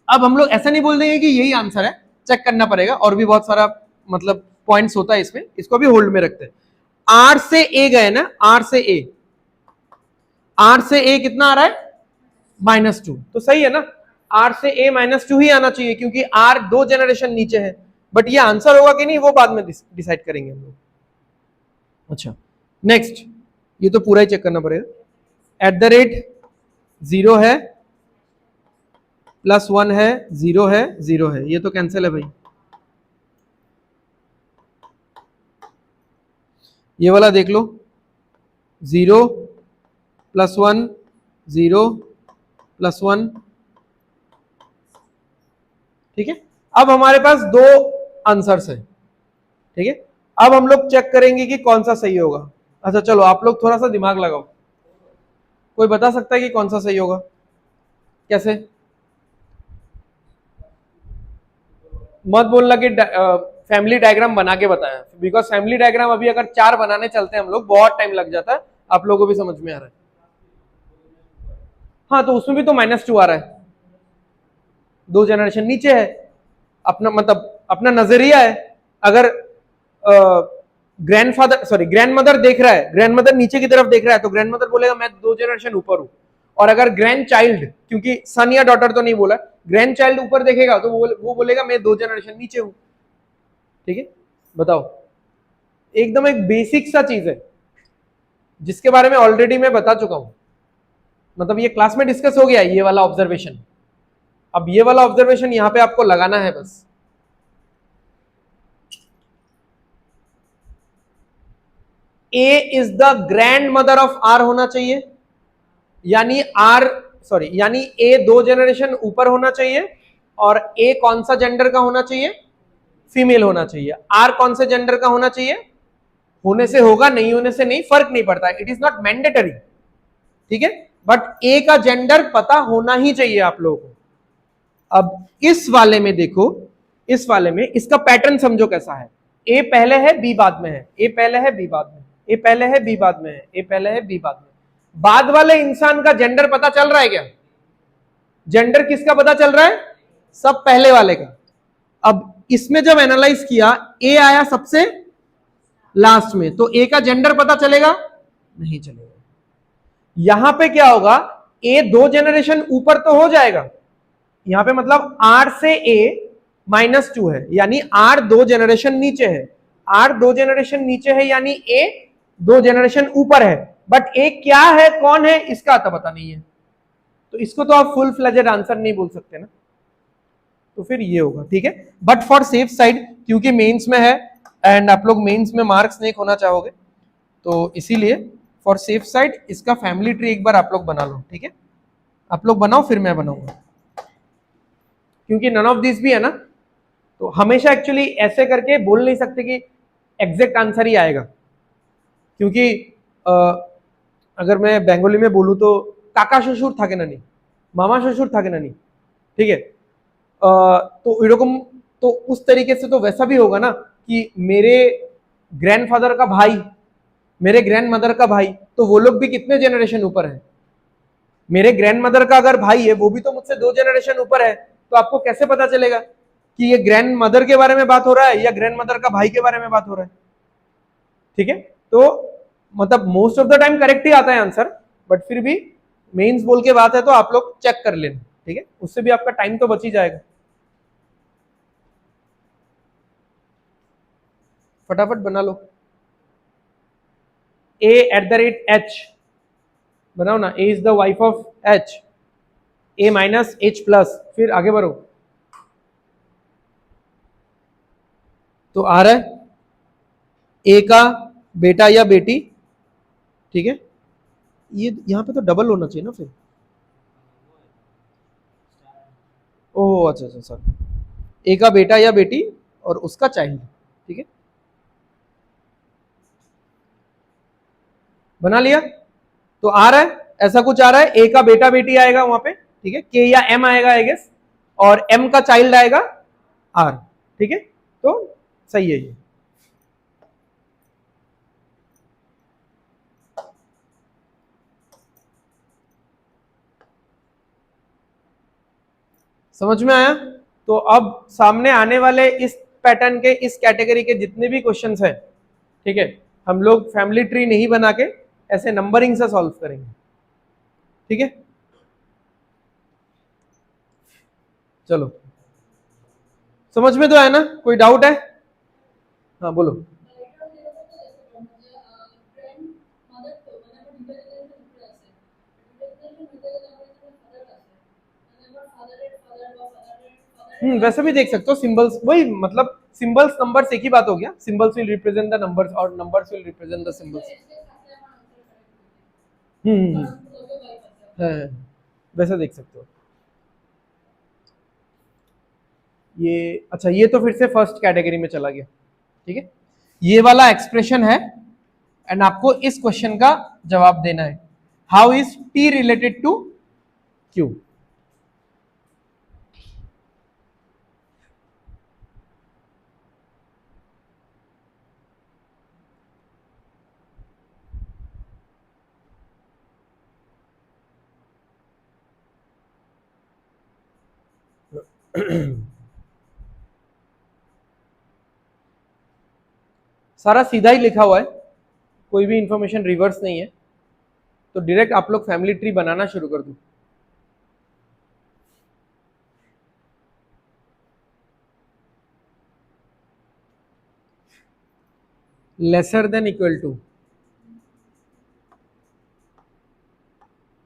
अब हम लोग ऐसा नहीं बोल देंगे कि यही आंसर है, चेक करना पड़ेगा, और भी बहुत सारा मतलब पॉइंट्स होता है इसमें, इसको भी होल्ड में रखते हैं। आर से ए गए ना, आर से ए, R से A कितना आ रहा है? -2, तो सही है ना, R से A -2 ही आना चाहिए क्योंकि R 2 जनरेशन नीचे है, बट ये आंसर होगा कि नहीं वो बाद में डिसाइड करेंगे हम लोग। अच्छा नेक्स्ट, ये तो पूरा ही चेक करना पड़ेगा। @0 है, +1 है, 0 है, 0 है, ये तो कैंसिल है भाई। ये वाला देख लो, 0 +1 0 +1, ठीक है। अब हमारे पास दो आंसर्स है, ठीक है। अब हम लोग चेक करेंगे कि कौन सा सही होगा। अच्छा चलो आप लोग थोड़ा सा दिमाग लगाओ, कोई बता सकता है कि कौन सा सही होगा? कैसे? मत बोलना कि फैमिली डायग्राम बना के बताया, बिकॉज फैमिली डायग्राम अभी अगर 4 बनाने चलते हैं हम लोग बहुत टाइम लग जाता है, आप लोगों को भी समझ में आ रहा है। हाँ तो उसमें भी तो -2 आ रहा है, 2 जनरेशन नीचे है, अपना मतलब अपना नजरिया है। अगर ग्रैंडफादर सॉरी ग्रैंडमदर देख रहा है, ग्रैंडमदर नीचे की तरफ देख रहा है, तो ग्रैंडमदर बोलेगा मैं 2 जनरेशन ऊपर हूं। और अगर ग्रैंड चाइल्ड, क्योंकि सन या डॉटर तो नहीं बोला, ग्रैंड चाइल्ड ऊपर देखेगा तो वो बोलेगा मैं 2 जनरेशन नीचे हूं, ठीक है। बताओ, एकदम एक बेसिक सा चीज है जिसके बारे में ऑलरेडी मैं बता चुका हूं, मतलब ये क्लास में डिस्कस हो गया ये वाला ऑब्जर्वेशन। अब ये वाला ऑब्जर्वेशन यहां पे आपको लगाना है बस। A is the grandmother of R होना चाहिए, यानी यानी A 2 जनरेशन ऊपर होना चाहिए, और A कौन सा जेंडर का होना चाहिए? फीमेल होना चाहिए। R कौन से जेंडर का होना चाहिए? होने से होगा, नहीं होने से नहीं, फर्क नहीं पड़ता, इट इज नॉट मैंडेटरी, ठीक है। बट A का जेंडर पता होना ही चाहिए आप लोगों को। अब इस वाले में देखो, इस वाले में इसका पैटर्न समझो कैसा है। A पहले है, B बाद में है, A पहले है, B बाद में, A पहले है, B बाद में है, A पहले है, B बाद में। बाद वाले इंसान का जेंडर पता चल रहा है क्या? जेंडर किसका पता चल रहा है? सब पहले वाले का। अब इसमें जब एनालाइज किया, A आया सबसे लास्ट में, तो A का जेंडर पता चलेगा? नहीं चलेगा। यहां पे क्या होगा, A 2 जनरेशन ऊपर तो हो जाएगा, यहां पे मतलब R से A -2 है, यानी R 2 जनरेशन नीचे है, R 2 जनरेशन नीचे है यानी A 2 जनरेशन ऊपर है, बट A क्या है, कौन है, इसका तो पता नहीं है, तो इसको तो आप फुल फ्लेजेड आंसर नहीं बोल सकते ना, तो फिर ये होगा, ठीक है। बट फॉर सेफ साइड, क्योंकि मेंस में है एंड आप लोग मेंस में मार्क्स नहीं खोना चाहोगे, तो इसीलिए फॉर सेफ साइड इसका फैमिली ट्री एक बार आप लोग बना लो, ठीक है। आप लोग बनाओ फिर मैं बनाऊंगा, क्योंकि नन ऑफ दिस भी है ना, तो हमेशा एक्चुअली ऐसे करके बोल नहीं सकते कि एग्जैक्ट आंसर ही आएगा, क्योंकि अगर मैं बंगाली में बोलूं तो काका শ্বশুর থাকে না নি, मामा শ্বশুর থাকে না নি, ठीक है। तो एरकम, तो उस तरीके से तो वैसा भी होगा ना कि मेरे ग्रैंडफादर का भाई, मेरे ग्रैंडमदर का भाई, तो वो लोग भी कितने जनरेशन ऊपर है? मेरे ग्रैंडमदर का अगर भाई है वो भी तो मुझसे 2 जनरेशन ऊपर है, तो आपको कैसे पता चलेगा कि ये ग्रैंड मदर के बारे में बात हो रहा है या ग्रैंड मदर का भाई के बारे में बात हो रहा है, ठीक है। तो मतलब most of the time correct ही आता है आंसर, बट फिर भी मेंस बोल के बात है तो आप लोग चेक कर लेना, ठीक है, उससे भी आपका टाइम तो बच ही जाएगा। फटाफट बना लो। A@H बनाओ ना, A is the wife of H, A -H+, फिर आगे बढ़ो, तो आ रहा है A का बेटा या बेटी, ठीक है। ये यहां पे तो डबल होना चाहिए ना फिर, ओह अच्छा अच्छा सर, A का बेटा या बेटी और उसका चाइल्ड, ठीक है। बना लिया, तो आ रहा है ऐसा कुछ आ रहा है, A का बेटा बेटी आएगा वहां पे, ठीक है, K या M आएगा आई गेस, और M का चाइल्ड आएगा R, ठीक है, तो सही है ये। समझ में आया? तो अब सामने आने वाले इस पैटर्न के, इस कैटेगरी के जितने भी क्वेश्चंस हैं, ठीक है, हम लोग फैमिली ट्री नहीं बना के ऐसे नंबरिंग से सॉल्व करेंगे, ठीक है, चलो समझ में तो आया ना, कोई डाउट है? हाँ बोलो। वैसे भी देख सकते हो, सिंबल्स वही, मतलब सिंबल्स नंबर्स एक ही बात हो गया, symbols will represent the numbers और numbers will represent the symbols. हम्म है, वैसे देख सकते हो। ये अच्छा, ये तो फिर से फर्स्ट कैटेगरी में चला गया, ठीक है। ये वाला एक्सप्रेशन है एंड आपको इस क्वेश्चन का जवाब देना है, how is T related to Q. सारा सीधा ही लिखा हुआ है, कोई भी इंफॉर्मेशन रिवर्स नहीं है, तो डायरेक्ट आप लोग फैमिली ट्री बनाना शुरू कर दो। Lesser than equal to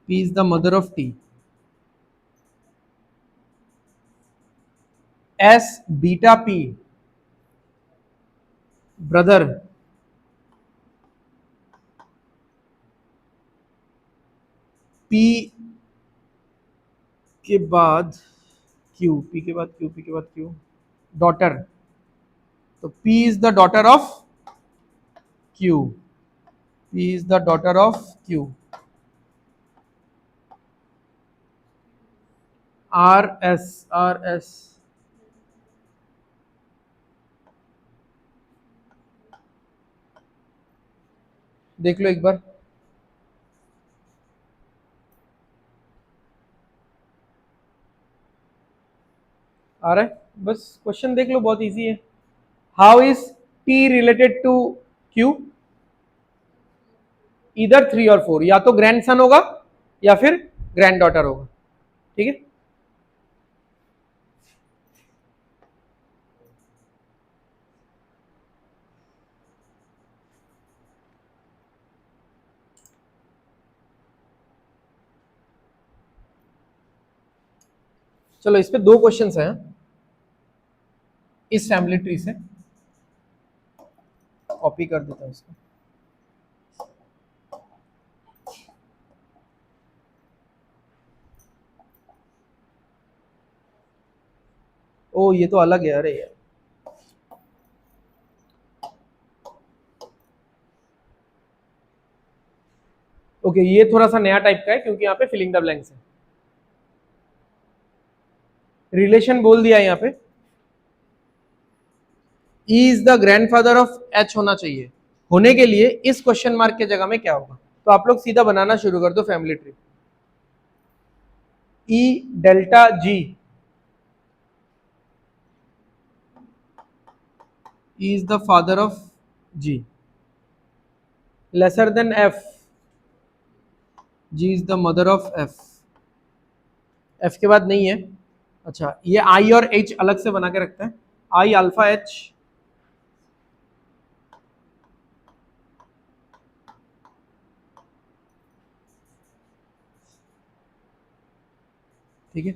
P is the mother of T, S beta P brother P के बाद Q, P के बाद Q, P के बाद Q, डॉटर, तो P is the daughter of Q, P is the daughter of Q, R S देख लो एक बार, आ रहा है, बस क्वेश्चन देख लो, बहुत इजी है। How is T related to Q, इधर 3 और 4, या तो ग्रैंडसन होगा या फिर ग्रैंड डॉटर होगा, ठीक है। चलो इस पे 2 क्वेश्चंस हैं इस फैमिली ट्री से, कॉपी कर देता हूं इसको। ओ ये तो अलग है, अरे यार, ओके ये थोड़ा सा नया टाइप का है क्योंकि यहाँ पे फिलिंग द ब्लैंक्स है। रिलेशन बोल दिया यहाँ पे, E is the grandfather of H होना चाहिए, होने के लिए इस क्वेश्चन मार्क के जगह में क्या होगा, तो आप लोग सीधा बनाना शुरू कर दो family tree. E delta G, E is the father of G, lesser than F, G is the mother of F, F के बाद नहीं है। अच्छा ये I और H अलग से बना के रखते हैं, I अल्फा H, ठीक है।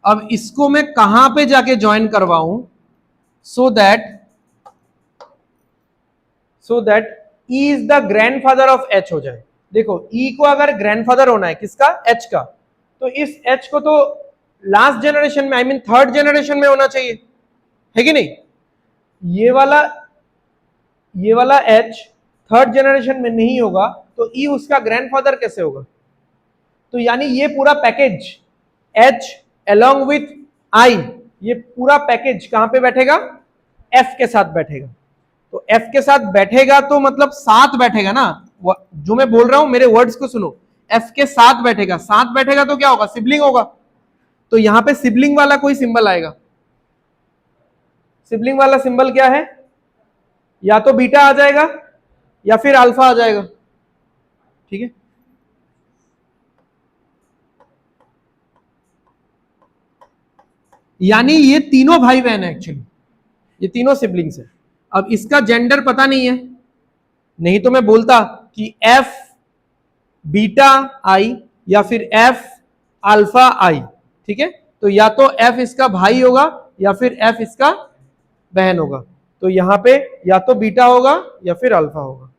अब इसको मैं कहां पे जाके ज्वाइन करवाऊं so that E is the grandfather of H हो जाए। देखो E को अगर ग्रैंडफादर होना है किसका, H का, तो इस H को तो लास्ट जनरेशन में, आई मीन थर्ड जनरेशन में होना चाहिए, है कि नहीं। ये वाला H थर्ड जनरेशन में नहीं होगा तो E उसका ग्रैंडफादर कैसे होगा। तो यानी ये पूरा package H along with I, ये पूरा पैकेज कहां पे बैठेगा, F के साथ बैठेगा। तो F के साथ बैठेगा तो मतलब साथ बैठेगा ना, जो मैं बोल रहा हूं मेरे वर्ड्स को सुनो, F के साथ बैठेगा, साथ बैठेगा तो क्या होगा, सिबलिंग होगा। तो यहां पे सिबलिंग वाला कोई सिंबल आएगा, सिबलिंग वाला सिंबल क्या है, या तो बीटा आ जाएगा या फिर अल्फा आ जाएगा, ठीक है। यानी ये तीनों भाई बहन है, एक्चुअली ये तीनों सिबलिंग्स है। अब इसका जेंडर पता नहीं है, नहीं तो मैं बोलता कि एफ बीटा आई या फिर एफ अल्फा आई, ठीक है। तो या तो एफ इसका भाई होगा या फिर एफ इसका बहन होगा। तो यहां पे या तो बीटा होगा या फिर अल्फा होगा।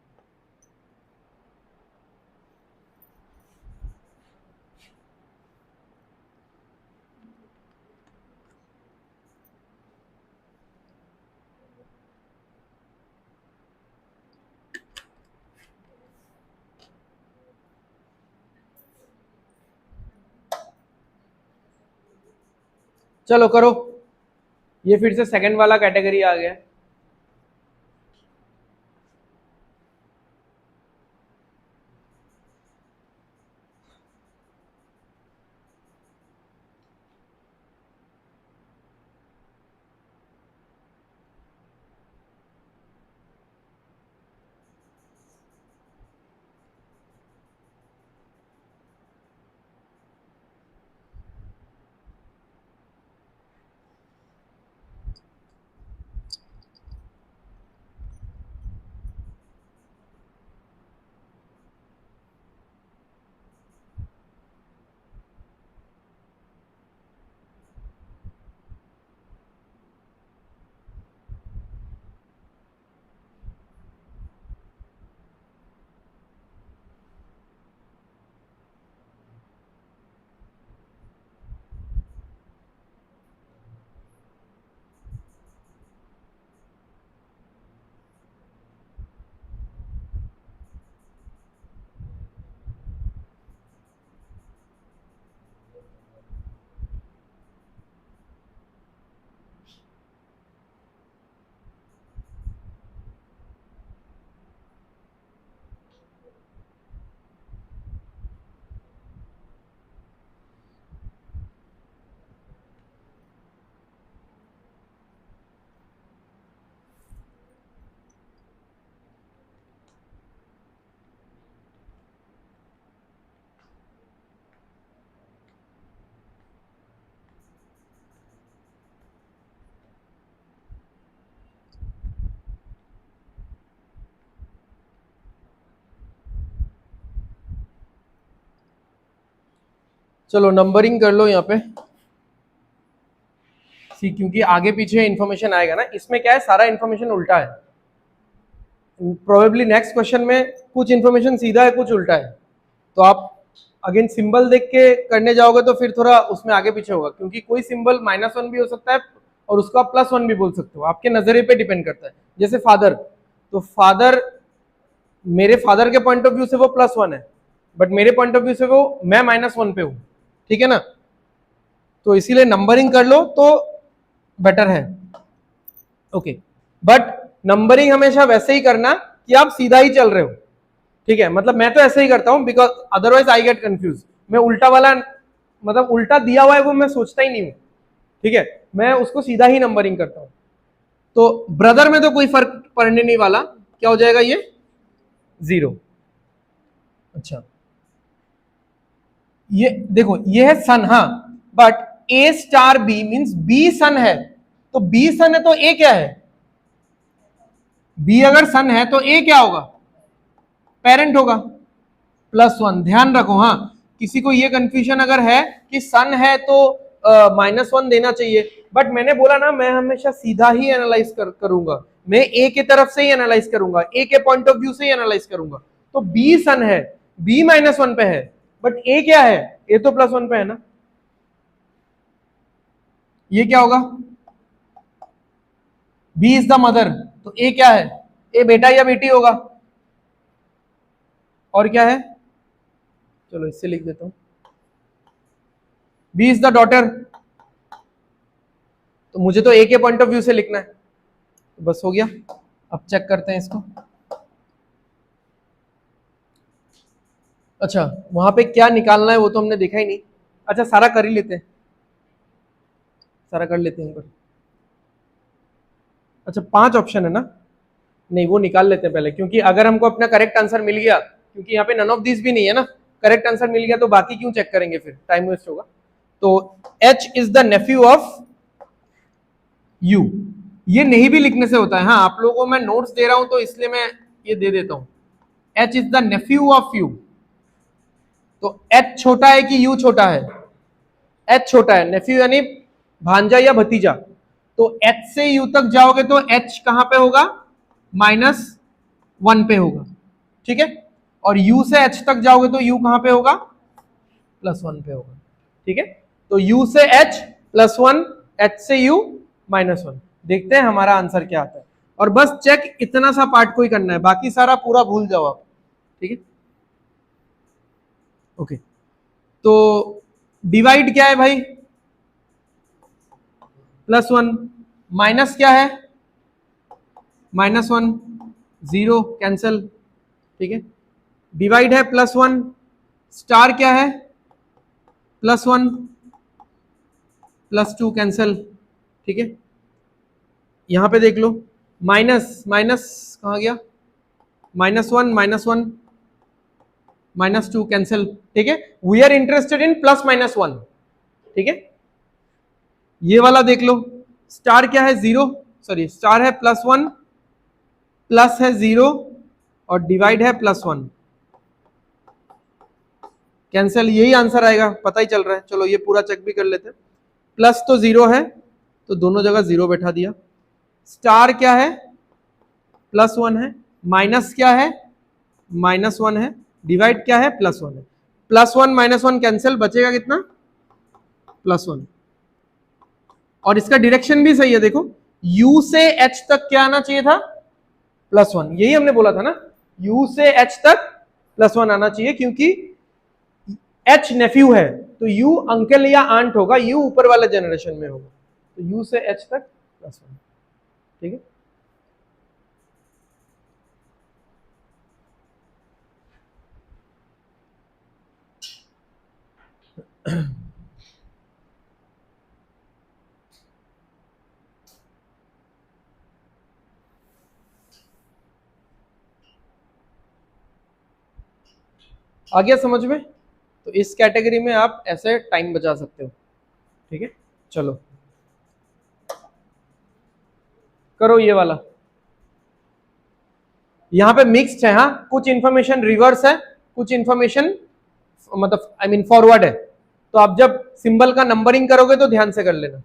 चलो करो, ये फिर से सेकंड वाला कैटेगरी आ गया। चलो नंबरिंग कर लो यहाँ पे, सी क्योंकि आगे पीछे इंफॉर्मेशन आएगा ना, इसमें क्या है सारा इंफॉर्मेशन उल्टा है। प्रोबेबली नेक्स्ट क्वेश्चन में कुछ इंफॉर्मेशन सीधा है कुछ उल्टा है, तो आप अगेन सिंबल देख के करने जाओगे तो फिर थोड़ा उसमें आगे पीछे होगा, क्योंकि कोई सिंबल -1 भी हो सकता है और उसको आप +1 भी बोल सकते हो, आपके नजरिए पे डिपेंड करता है। जैसे फादर, तो फादर मेरे फादर के पॉइंट ऑफ व्यू से वो +1 है, बट मेरे पॉइंट ऑफ व्यू से वो मैं -1 पे हूं, ठीक है ना। तो इसीलिए नंबरिंग कर लो तो बेटर है, ओके। बट नंबरिंग हमेशा वैसे ही करना कि आप सीधा ही चल रहे हो, ठीक है। मतलब मैं तो ऐसे ही करता हूं, because otherwise I get confuse. मैं उल्टा वाला मतलब उल्टा दिया हुआ है वो मैं सोचता ही नहीं हूं, ठीक है। मैं उसको सीधा ही नंबरिंग करता हूं। तो ब्रदर में तो कोई फर्क पड़ने नहीं वाला, क्या हो जाएगा ये 0। अच्छा ये देखो ये है सन, हाँ, but A star B means B सन है, तो B सन है तो A क्या है? B अगर सन है तो A क्या होगा? पेरेंट होगा, +1। ध्यान रखो, हाँ, किसी को ये कंफ्यूजन अगर है कि सन है तो -1 देना चाहिए, बट मैंने बोला ना मैं हमेशा सीधा ही एनालाइज करूंगा, मैं A के तरफ से ही एनालाइज करूंगा, A के पॉइंट ऑफ व्यू से ही एनालाइज करूंगा। तो B सन है, B -1 पे है, बट A क्या है? A तो +1 पे है ना। ये क्या होगा? B इज द मदर, तो A क्या है? A बेटा या बेटी होगा। और क्या है? चलो इससे लिख देता हूं, B इज द डॉटर, तो मुझे तो A के पॉइंट ऑफ व्यू से लिखना है, तो बस हो गया। अब चेक करते हैं इसको। अच्छा वहां पे क्या निकालना है वो तो हमने देखा ही नहीं। अच्छा सारा कर ही लेते हैं, सारा कर लेते हैं। अच्छा 5 ऑप्शन है ना, नहीं, वो निकाल लेते हैं पहले, क्योंकि अगर हमको अपना करेक्ट आंसर मिल गया, क्योंकि यहाँ पे नन ऑफ दिस भी नहीं है ना, करेक्ट आंसर मिल गया तो बाकी क्यों चेक करेंगे, फिर टाइम वेस्ट होगा। तो H is the Neiphiu of U। ये नहीं भी लिखने से होता है, हाँ आप लोगों को मैं नोट्स दे रहा हूं तो इसलिए मैं ये दे देता हूं, H is the Neiphiu of U। तो H छोटा है कि U छोटा है? H छोटा है, नेफ्यू यानी भांजा या भतीजा। तो H से U तक जाओगे तो H कहां पे होगा? -1 पे होगा, ठीक है। और U से H तक जाओगे तो U कहां पे होगा? +1 पे होगा, ठीक है। तो U से H +1, H से U -1। देखते हैं हमारा आंसर क्या आता है। और बस चेक इतना सा पार्ट को ही करना है, बाकी सारा पूरा भूल जाओ आप, ठीक है। ओके, तो डिवाइड क्या है भाई? +1, माइनस क्या है? -1, 0 कैंसल, ठीक है। डिवाइड है +1, स्टार क्या है? +1, +2 कैंसल, ठीक है। यहां पे देख लो, माइनस माइनस कहां गया? -1, -1, -2 कैंसल, ठीक है। वी आर इंटरेस्टेड इन +-1, ठीक है। ये वाला देख लो, स्टार क्या है? 0, सॉरी स्टार है +1, प्लस है 0 और डिवाइड है +1, कैंसल, यही आंसर आएगा, पता ही चल रहा है। चलो ये पूरा चेक भी कर लेते हैं। प्लस तो 0 है तो दोनों जगह 0 बैठा दिया, स्टार क्या है? +1 है, माइनस क्या है? -1 है, डिवाइड क्या है? +1 है। +1 -1 कैंसिल, बचेगा कितना? +1। और इसका डायरेक्शन भी सही है, देखो U से H तक क्या आना चाहिए था? +1। यही हमने बोला था ना, U से H तक +1 आना चाहिए, क्योंकि H नेफ्यू है तो U अंकल या आंट होगा, U ऊपर वाले जनरेशन में होगा, तो U से H तक +1, ठीक है। आ गया समझ में? तो इस कैटेगरी में आप ऐसे टाइम बचा सकते हो, ठीक है। चलो करो ये वाला। यहां पे मिक्स्ड है, हाँ कुछ इंफॉर्मेशन रिवर्स है, कुछ इंफॉर्मेशन मतलब आई मीन फॉरवर्ड है। तो आप जब सिंबल का नंबरिंग करोगे तो ध्यान से कर लेना।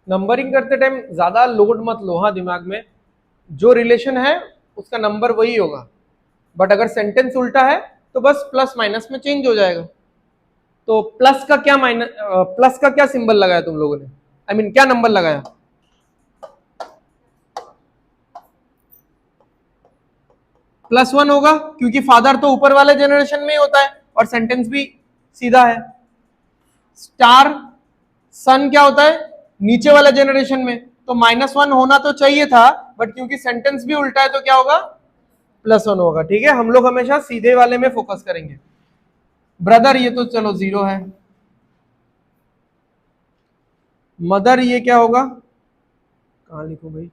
नंबरिंग करते टाइम ज्यादा लोड मत लो, हाँ दिमाग में जो रिलेशन है उसका नंबर वही होगा, बट अगर सेंटेंस उल्टा है तो बस प्लस माइनस में चेंज हो जाएगा। तो प्लस का क्या प्लस का क्या सिंबल लगाया तुम लोगों ने? आई मीन क्या नंबर लगाया? +1 होगा, क्योंकि फादर तो ऊपर वाले जनरेशन में ही होता है और सेंटेंस भी सीधा है। स्टार सन क्या होता है? नीचे वाले जनरेशन में, तो -1 होना तो चाहिए था, बट क्योंकि सेंटेंस भी उल्टा है तो क्या होगा? +1 होगा, ठीक है। हम लोग हमेशा सीधे वाले में फोकस करेंगे। ब्रदर ये तो चलो 0 है। मदर ये क्या होगा? कहां लिखो भाई?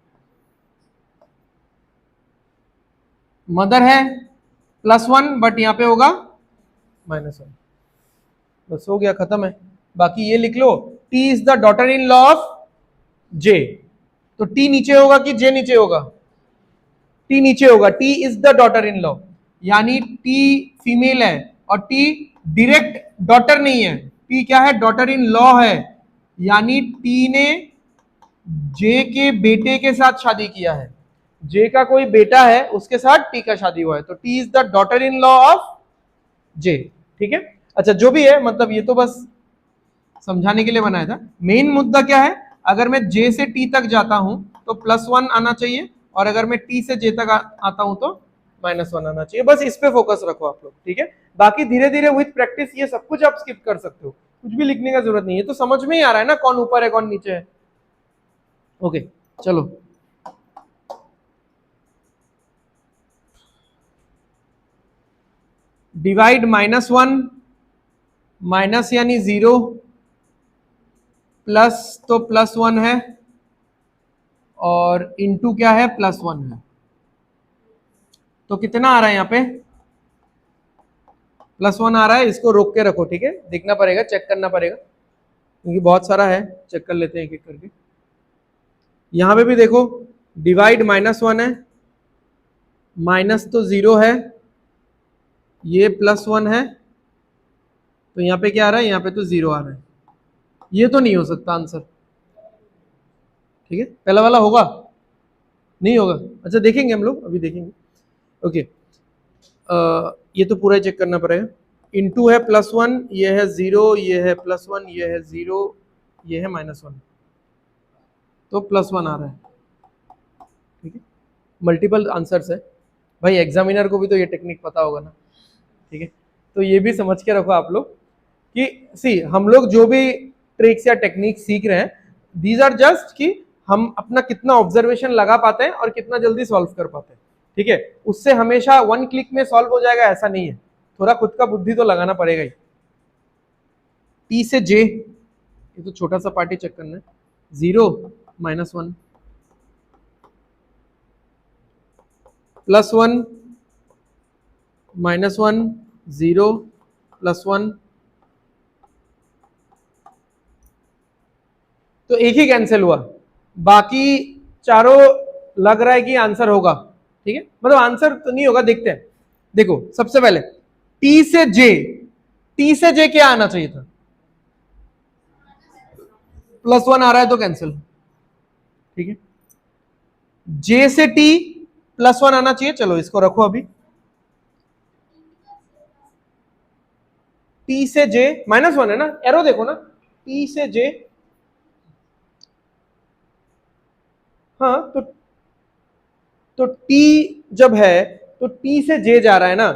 मदर है +1, बट यहां पे होगा -1, बस हो गया, खत्म है। बाकी ये लिख लो, T is the daughter in law of J, तो टी नीचे होगा कि जे नीचे होगा? टी नीचे होगा। T is the daughter in law, यानी टी फीमेल है और टी डायरेक्ट डॉटर नहीं है, टी क्या है? डॉटर इन लॉ है, यानी टी ने जे के बेटे के साथ शादी किया है। जे का कोई बेटा है, उसके साथ टी का शादी हुआ है, तो T is the daughter in law of J. ठीक है, अच्छा जो भी है, मतलब ये तो बस समझाने के लिए बनाया था। मेन मुद्दा क्या है, अगर मैं जे से टी तक जाता हूं तो +1 आना चाहिए, और अगर मैं टी से जे तक आता हूं तो -1 आना चाहिए। बस इस पे फोकस रखो आप लोग, ठीक है। बाकी धीरे धीरे विद प्रैक्टिस ये सब कुछ आप स्किप कर सकते हो, कुछ भी लिखने का जरूरत नहीं है। तो समझ में ही आ रहा है ना कौन ऊपर है कौन नीचे है। ओके चलो, डिवाइड -1, माइनस यानी 0, प्लस तो +1 है, और इनटू क्या है? +1 है। तो कितना आ रहा है यहाँ पे? +1 आ रहा है। इसको रोक के रखो, ठीक है, देखना पड़ेगा, चेक करना पड़ेगा, क्योंकि बहुत सारा है। चेक कर लेते हैं एक एक करके। यहां पे भी देखो, डिवाइड -1 है, माइनस तो 0 है, ये +1 है, तो यहाँ पे क्या आ रहा है? यहाँ पे तो 0 आ रहा है। ये तो नहीं हो सकता आंसर, ठीक है। पहला वाला होगा? नहीं होगा। अच्छा देखेंगे हम लोग, अभी देखेंगे। ओके, ये तो पूरा चेक करना पड़ेगा। इनटू है +1, ये है 0, ये है +1, ये है 0, ये है -1, तो +1 आ रहा है, ठीक है। मल्टीपल आंसर्स है भाई, एग्जामिनर को भी तो ये टेक्निक पता होगा ना, ठीक है। तो ये भी समझ के रखो आप लोग कि सी हम लोग जो भी ट्रिक्स या टेक्निक सीख रहे हैं, दीज आर जस्ट कि हम अपना कितना ऑब्जर्वेशन लगा पाते हैं और कितना जल्दी सॉल्व कर पाते हैं, ठीक है। उससे हमेशा 1 क्लिक में सॉल्व हो जाएगा ऐसा नहीं है, थोड़ा खुद का बुद्धि तो लगाना पड़ेगा ही। टी से जे, ये तो छोटा सा पार्टी चेक करना है। 0 -1, +1 -1, 0 +1, तो एक ही कैंसिल हुआ, बाकी चारों लग रहा है कि आंसर होगा, ठीक है। मतलब आंसर तो नहीं होगा, देखते हैं। देखो सबसे पहले टी से जे, टी से जे क्या आना चाहिए था? +1 आ रहा है तो कैंसिल, ठीक है। जे से टी +1 आना चाहिए, चलो इसको रखो अभी। टी से जे -1 है ना, एरो देखो ना, टी से जे, हाँ तो टी जब है तो टी से जे जा रहा है ना,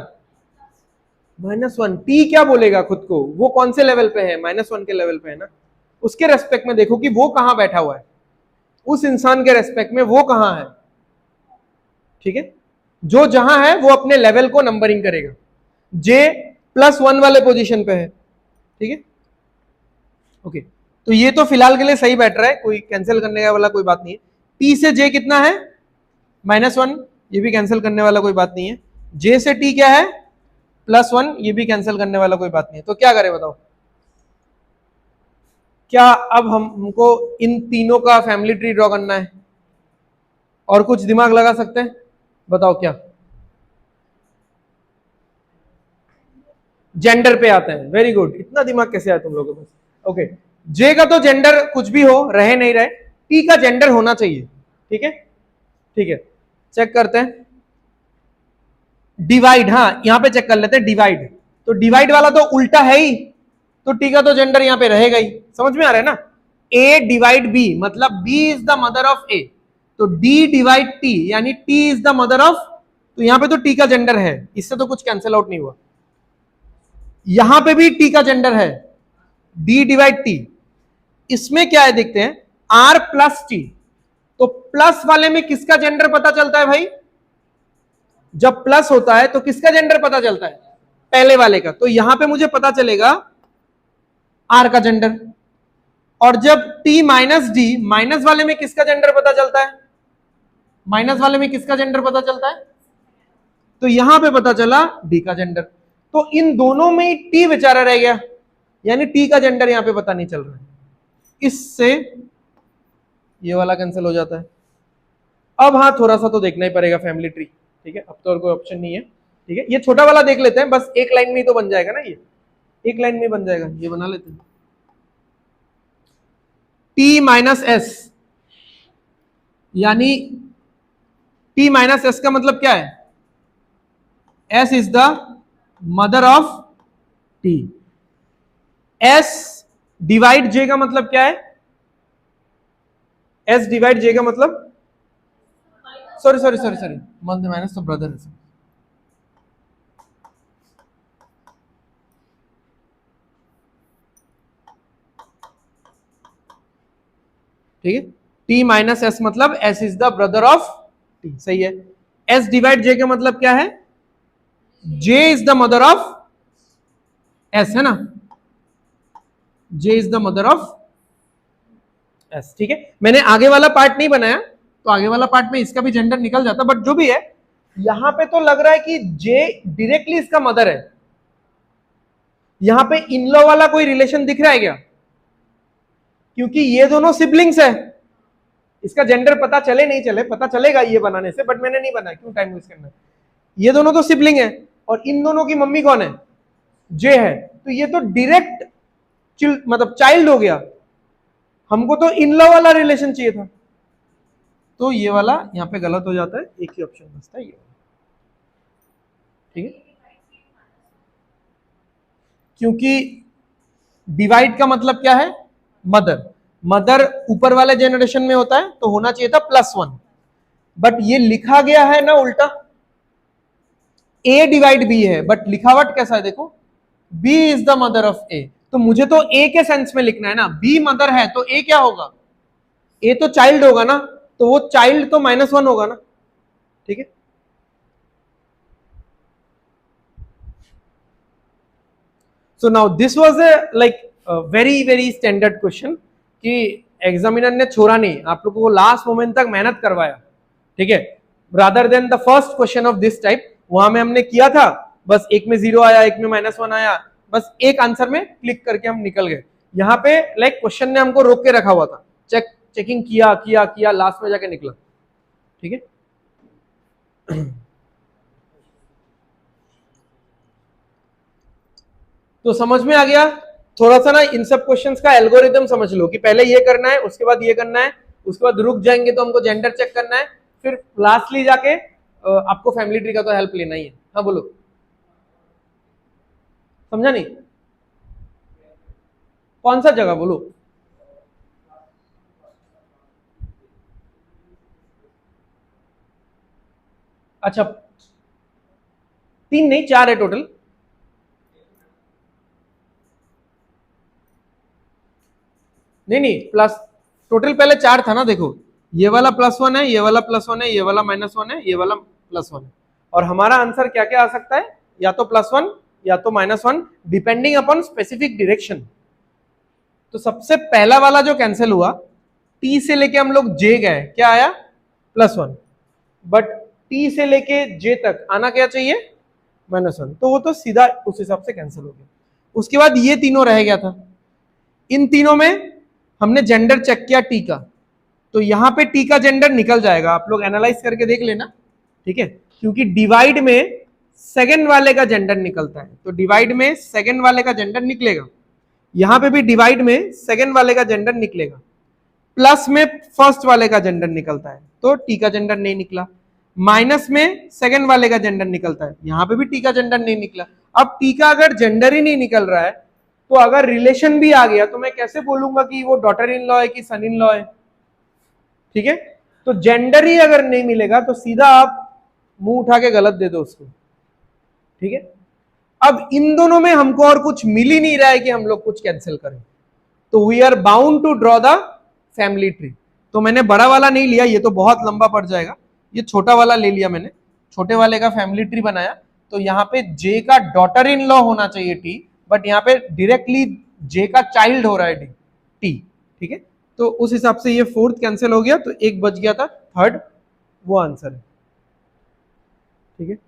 -1। टी क्या बोलेगा खुद को? वो कौन से लेवल पे है? -1 के लेवल पे है ना। उसके रेस्पेक्ट में देखो कि वो कहां बैठा हुआ है, उस इंसान के रेस्पेक्ट में वो कहां है, ठीक है। जो जहां है वो अपने लेवल को नंबरिंग करेगा। जे +1 वाले पोजीशन पे है, ठीक है। ओके, तो ये तो फिलहाल के लिए सही बैठ रहा है, कोई कैंसिल करने वाला कोई बात नहीं है। टी से जे कितना है? -1, ये भी कैंसिल करने वाला कोई बात नहीं है। जे से टी क्या है? +1, ये भी कैंसिल करने वाला कोई बात नहीं है। तो क्या करें बताओ? क्या अब हमको इन तीनों का फैमिली ट्री ड्रॉ करना है? और कुछ दिमाग लगा सकते हैं? बताओ क्या? जेंडर पे आते हैं, वेरी गुड। इतना दिमाग कैसे आया तुम लोगों के पास? ओके, जे का तो जेंडर कुछ भी हो, रहे नहीं रहे, टी का जेंडर होना चाहिए, ठीक है, ठीक है। चेक करते हैं। डिवाइड, हाँ यहां पे चेक कर लेते हैं डिवाइड। तो डिवाइड वाला तो उल्टा है ही, तो टी का तो जेंडर यहां पे रहेगा ही। समझ में आ रहा है ना? ए डिवाइड बी, मतलब B is the mother of A, तो डी डिवाइड टी, यानी T is the mother of, तो यहां पे तो टी का जेंडर है, इससे तो कुछ कैंसिल आउट नहीं हुआ। यहां पे भी टी का जेंडर है, डी डिवाइड टी। इसमें क्या है देखते हैं, आर प्लस टी, तो प्लस वाले में किसका जेंडर पता चलता है भाई? जब प्लस होता है तो किसका जेंडर पता चलता है? पहले वाले का। तो यहां पे मुझे पता चलेगा आर का जेंडर। और जब टी माइनस डी, माइनस वाले में किसका जेंडर पता चलता है? माइनस वाले में किसका जेंडर पता चलता है? तो यहां पे पता चला डी का जेंडर। तो इन दोनों में ही टी बेचारा रह गया, यानी टी का जेंडर यहां पे पता नहीं चल रहा है। इससे ये वाला कैंसिल हो जाता है। अब हाँ थोड़ा सा तो देखना ही पड़ेगा फैमिली ट्री, ठीक है, अब तो और कोई ऑप्शन नहीं है, ठीक है। ये छोटा वाला देख लेते हैं, बस एक लाइन में ही तो बन जाएगा ना, ये एक लाइन में बन जाएगा, ये बना लेते हैं। t माइनस एस, यानी t माइनस एस का मतलब क्या है, s is the mother of t। s divide j का मतलब क्या है, s डिवाइड j का मतलब, sorry sorry sorry sorry, minus तो ब्रदर है, ठीक है। t माइनस एस मतलब s is the brother of t, सही है। s डिवाइड j का मतलब क्या है, j is the mother of s, है ना, j is the mother of s, ठीक है। मैंने आगे वाला पार्ट नहीं बनाया, तो आगे वाला पार्ट में इसका भी जेंडर निकल जाता, बट जो भी है यहां पे तो लग रहा है कि j डायरेक्टली इसका मदर है। यहां पे इन लॉ वाला कोई रिलेशन दिख रहा है क्या, क्योंकि ये दोनों सिबलिंग्स है। इसका जेंडर पता चले नहीं चले, पता चलेगा ये बनाने से, बट मैंने नहीं बनाया, क्यों टाइम वेस्ट करना। ये दोनों तो सिबलिंग है, और इन दोनों की मम्मी कौन है, जे है, तो ये तो डायरेक्ट मतलब चाइल्ड हो गया। हमको तो इन लॉ वाला रिलेशन चाहिए था, तो ये वाला यहां पे गलत हो जाता है, एक ही ऑप्शन बचता है ये, ठीक है। क्योंकि डिवाइड का मतलब क्या है, मदर, मदर ऊपर वाले जनरेशन में होता है तो होना चाहिए था +1, बट ये लिखा गया है ना उल्टा, a डिवाइड b है, बट लिखावट कैसा है देखो, b is the mother of a, तो मुझे तो a के सेंस में लिखना है ना, b मदर है तो a क्या होगा, a तो चाइल्ड होगा ना, तो वो चाइल्ड तो -1 होगा ना, ठीक है। So now this was a like very very standard question, कि एग्जामिनर ने छोड़ा नहीं, आप लोगों को लास्ट मोमेंट तक मेहनत करवाया, ठीक है, rather than the first question of this type. वहां में हमने किया था, बस एक में 0 आया, एक में -1 आया, बस एक आंसर में क्लिक करके हम निकल गए। यहाँ पे लाइक क्वेश्चन ने हमको रोक के रखा हुआ था, चेकिंग किया किया किया, लास्ट में जाके निकला, ठीक है। तो समझ में आ गया, थोड़ा सा ना इन सब क्वेश्चंस का एल्गोरिदम समझ लो, कि पहले ये करना है, उसके बाद ये करना है, उसके बाद रुक जाएंगे तो हमको जेंडर चेक करना है, फिर लास्टली जाके आपको फैमिली ट्री का तो हेल्प लेना ही है। हाँ बोलो, समझा नहीं, कौन सा जगह बोलो। अच्छा, 3 नहीं 4 है टोटल। नहीं नहीं, प्लस टोटल पहले 4 था ना, देखो ये वाला +1 है, ये वाला +1 है, ये वाला -1 है, ये वाला +1 है, और हमारा आंसर क्या क्या आ सकता है, या तो +1 या तो -1, डिपेंडिंग अपॉन स्पेसिफिक डायरेक्शन। तो सबसे पहला वाला जो कैंसिल हुआ, टी से लेके हम लोग जे गए, क्या आया +1, बट टी से लेके जे तक आना क्या चाहिए -1, तो वो तो सीधा उस हिसाब से कैंसिल हो गया। उसके बाद ये तीनों रह गया था, इन तीनों में हमने जेंडर चेक किया टी का, तो यहां पे टी का जेंडर निकल जाएगा, आप लोग एनालाइज करके देख लेना, ठीक है, क्योंकि डिवाइड में सेकंड वाले का जेंडर निकलता है, तो डिवाइड में सेकंड वाले का जेंडर निकलेगा, यहां पे भी डिवाइड में सेकंड वाले का जेंडर निकलेगा, प्लस में फर्स्ट वाले का जेंडर निकलता है, तो टी का जेंडर नहीं निकला, माइनस में सेकंड वाले का जेंडर निकलता है, यहां पे भी टी का जेंडर नहीं निकला। अब टी का अगर जेंडर ही नहीं निकल रहा है, तो अगर रिलेशन भी आ गया तो मैं कैसे बोलूंगा कि वो डॉटर इन लॉ है कि सन इन लॉ है, ठीक है। तो जेंडर ही अगर नहीं मिलेगा तो सीधा आप मुंह उठा के गलत दे दो उसको, ठीक है। अब इन दोनों में हमको और कुछ मिल ही नहीं रहा है कि हम लोग कुछ कैंसिल करें, तो we are bound to draw the family tree. तो मैंने बड़ा वाला नहीं लिया, ये तो बहुत लंबा पड़ जाएगा, ये छोटा वाला ले लिया मैंने, छोटे वाले का फैमिली ट्री बनाया। तो यहाँ पे जे का डॉटर इन लॉ होना चाहिए टी, बट यहाँ पे डायरेक्टली जे का चाइल्ड हो रहा है टी, ठीक है। तो उस हिसाब से ये फोर्थ कैंसिल हो गया, तो एक बच गया था थर्ड, वो आंसर है, ठीक है।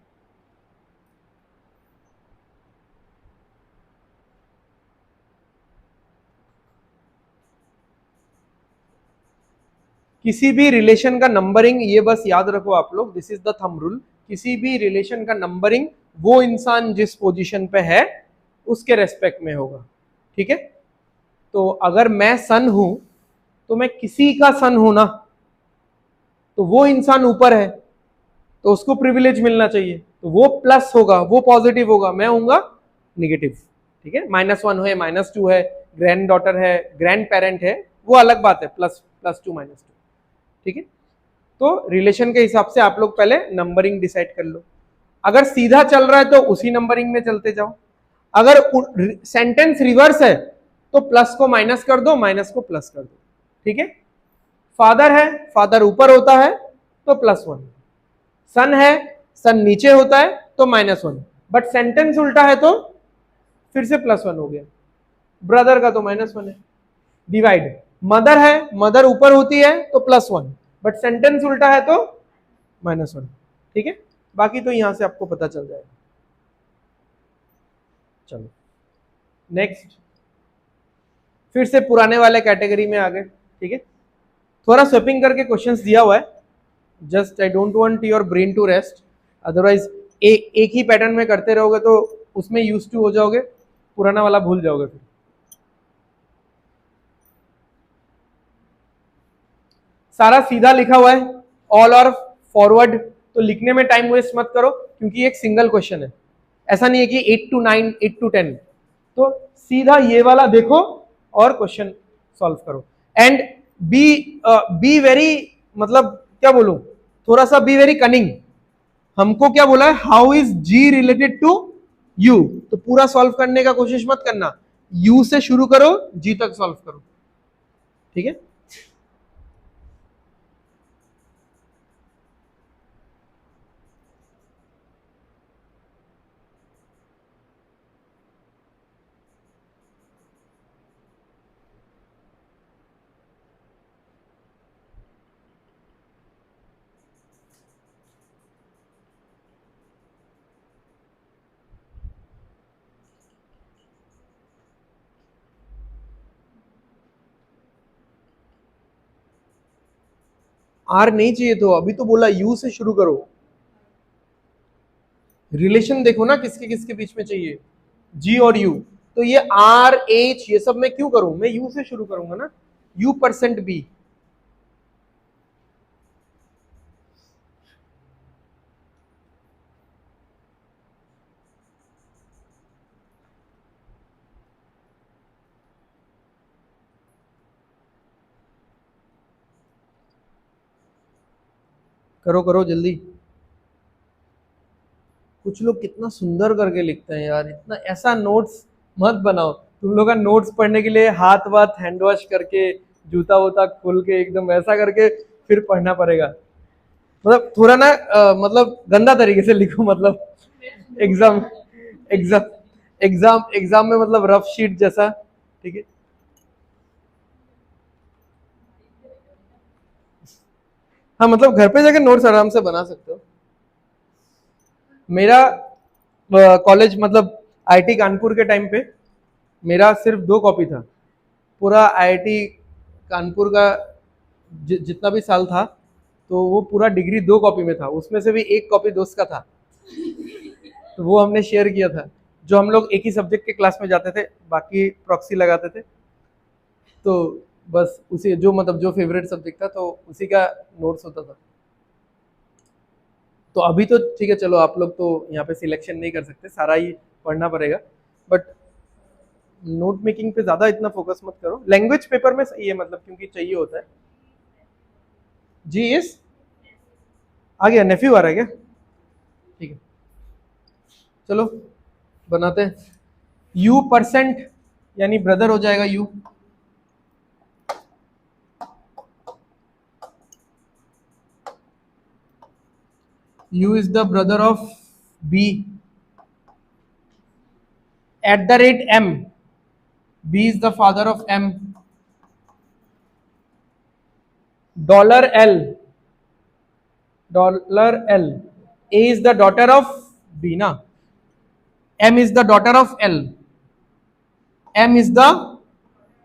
किसी भी रिलेशन का नंबरिंग, ये बस याद रखो आप लोग, this is the thumb rule, किसी भी रिलेशन का नंबरिंग वो इंसान जिस पोजीशन पे है उसके रेस्पेक्ट में होगा, ठीक है। तो अगर मैं सन हूं तो मैं किसी का सन हूं ना, तो वो इंसान ऊपर है तो उसको प्रिविलेज मिलना चाहिए, तो वो प्लस होगा, वो पॉजिटिव होगा, मैं हूंगा निगेटिव, ठीक है। -1 है, -2 है, ग्रैंड डॉटर है, ग्रैंड पेरेंट है, वो अलग बात है, +2 -2, ठीक है। तो रिलेशन के हिसाब से आप लोग पहले नंबरिंग डिसाइड कर लो। अगर सीधा चल रहा है तो उसी नंबरिंग में चलते जाओ, अगर सेंटेंस रिवर्स है तो प्लस को माइनस कर दो, माइनस को प्लस कर दो, ठीक है। फादर है, फादर ऊपर होता है तो +1, सन है, सन नीचे होता है तो -1, बट सेंटेंस उल्टा है तो फिर से +1 हो गया। ब्रदर का तो -1 है। डिवाइड, मदर है, मदर ऊपर होती है तो +1, बट सेंटेंस उल्टा है तो -1, ठीक है। बाकी तो यहां से आपको पता चल जाएगा। चलो नेक्स्ट, फिर से पुराने वाले कैटेगरी में आ गए, ठीक है। थोड़ा स्वेपिंग करके क्वेश्चंस दिया हुआ है, just I don't want your brain to rest, otherwise एक ही पैटर्न में करते रहोगे तो उसमें यूज टू हो जाओगे, पुराना वाला भूल जाओगे फिर। सारा सीधा लिखा हुआ है, ऑल और फॉरवर्ड, तो लिखने में टाइम वेस्ट मत करो क्योंकि एक सिंगल क्वेश्चन है, ऐसा नहीं है कि 8 to 9, 8 to 10, तो सीधा ये वाला देखो और क्वेश्चन सॉल्व करो। एंड बी वेरी, मतलब क्या बोलूं, थोड़ा सा बी वेरी कनिंग। हमको क्या बोला है, how is G related to U, तो पूरा सॉल्व करने का कोशिश मत करना, यू से शुरू करो, जी तक सॉल्व करो, ठीक है। आर नहीं चाहिए तो अभी तो बोला यू से शुरू करो, रिलेशन देखो ना किसके किसके बीच में चाहिए, जी और यू, तो ये आर एच ये सब मैं क्यों करूं, मैं यू से शुरू करूंगा ना, U%B। करो करो जल्दी, कुछ लोग कितना सुंदर करके लिखते हैं यार, इतना ऐसा नोट्स मत बनाओ, तुम लोग का नोट्स पढ़ने के लिए हाथ वाथ हैंड वॉश करके, जूता वूता खोल के एकदम ऐसा करके फिर पढ़ना पड़ेगा, मतलब थोड़ा ना मतलब गंदा तरीके से लिखो, मतलब एग्जाम एग्जाम एग्जाम में मतलब रफ शीट जैसा, ठीक है। हाँ मतलब घर पे जाकर नोट्स आराम से बना सकते हो। मेरा कॉलेज मतलब आईआईटी कानपुर के टाइम पे मेरा सिर्फ 2 कॉपी था, पूरा आईआईटी कानपुर का जितना भी साल था, तो वो पूरा डिग्री 2 कॉपी में था, उसमें से भी 1 कॉपी दोस्त का था, तो वो हमने शेयर किया था, जो हम लोग एक ही सब्जेक्ट के क्लास में जाते थे, बाकी प्रॉक्सी लगाते थे, तो बस उसी जो मतलब जो फेवरेट सब्जेक्ट था तो उसी का नोट्स होता था। तो अभी तो ठीक है, चलो आप लोग तो यहाँ पे सिलेक्शन नहीं कर सकते, सारा ही पढ़ना पड़ेगा, बट नोट मेकिंग पे ज्यादा इतना फोकस मत करो, लैंग्वेज पेपर में सही है, मतलब क्योंकि चाहिए होता है। जी यस, आ गया, नेफ्यू आ रहा है क्या, ठीक है चलो बनाते हैं। U% यानी ब्रदर हो जाएगा U, U is the brother of B, @M, B is the father of M, $L, A is the daughter of B ना, M is the daughter of L, M is the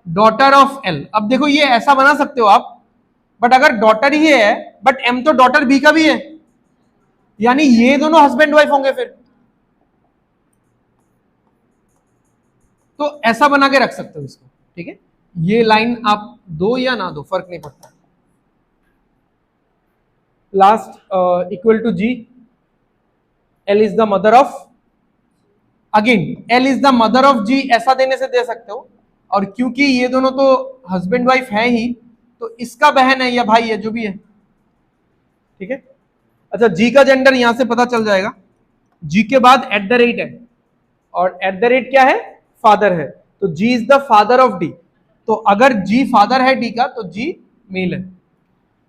daughter of L। अब देखो ये ऐसा बना सकते हो आप but अगर डॉटर ही है, बट एम तो डॉटर बी का भी है, यानी ये दोनों हस्बैंड वाइफ होंगे फिर। तो ऐसा बना के रख सकते हो इसको, ठीक है। ये लाइन आप दो या ना दो, फर्क नहीं पड़ता। Last equal to G, L is the mother of, again L is the mother of G ऐसा देने से दे सकते हो, और क्योंकि ये दोनों तो हस्बैंड वाइफ है ही, तो इसका बहन है या भाई है जो भी है, ठीक है। अच्छा, जी का जेंडर यहां से पता चल जाएगा, जी के बाद एट द रेट है, और एट द रेट क्या है, फादर है, तो G is the father of D. तो अगर जी फादर है डी का, तो जी मेल है,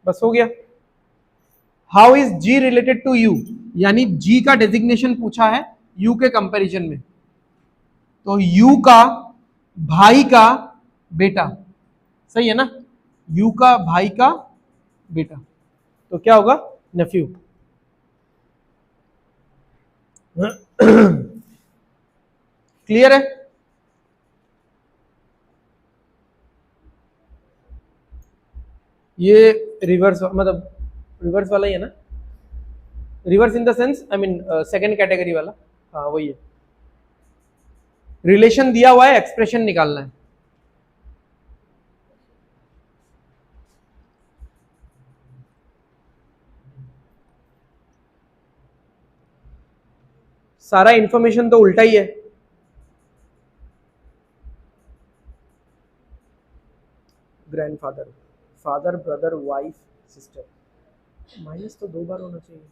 बस हो गया। How is G related to U, यानी जी का डेजिग्नेशन पूछा है यू के कंपैरिजन में, तो यू का भाई का बेटा, सही है ना, यू का भाई का बेटा, तो क्या होगा, नेफ्यू। क्लियर है। ये रिवर्स, मतलब रिवर्स वाला ही है ना, reverse in the sense I mean second category वाला, हाँ वही है। रिलेशन दिया हुआ है, एक्सप्रेशन निकालना है। सारा इंफॉर्मेशन तो उल्टा ही है, grandfather, father, brother, wife, sister, minus तो दो बार होना चाहिए।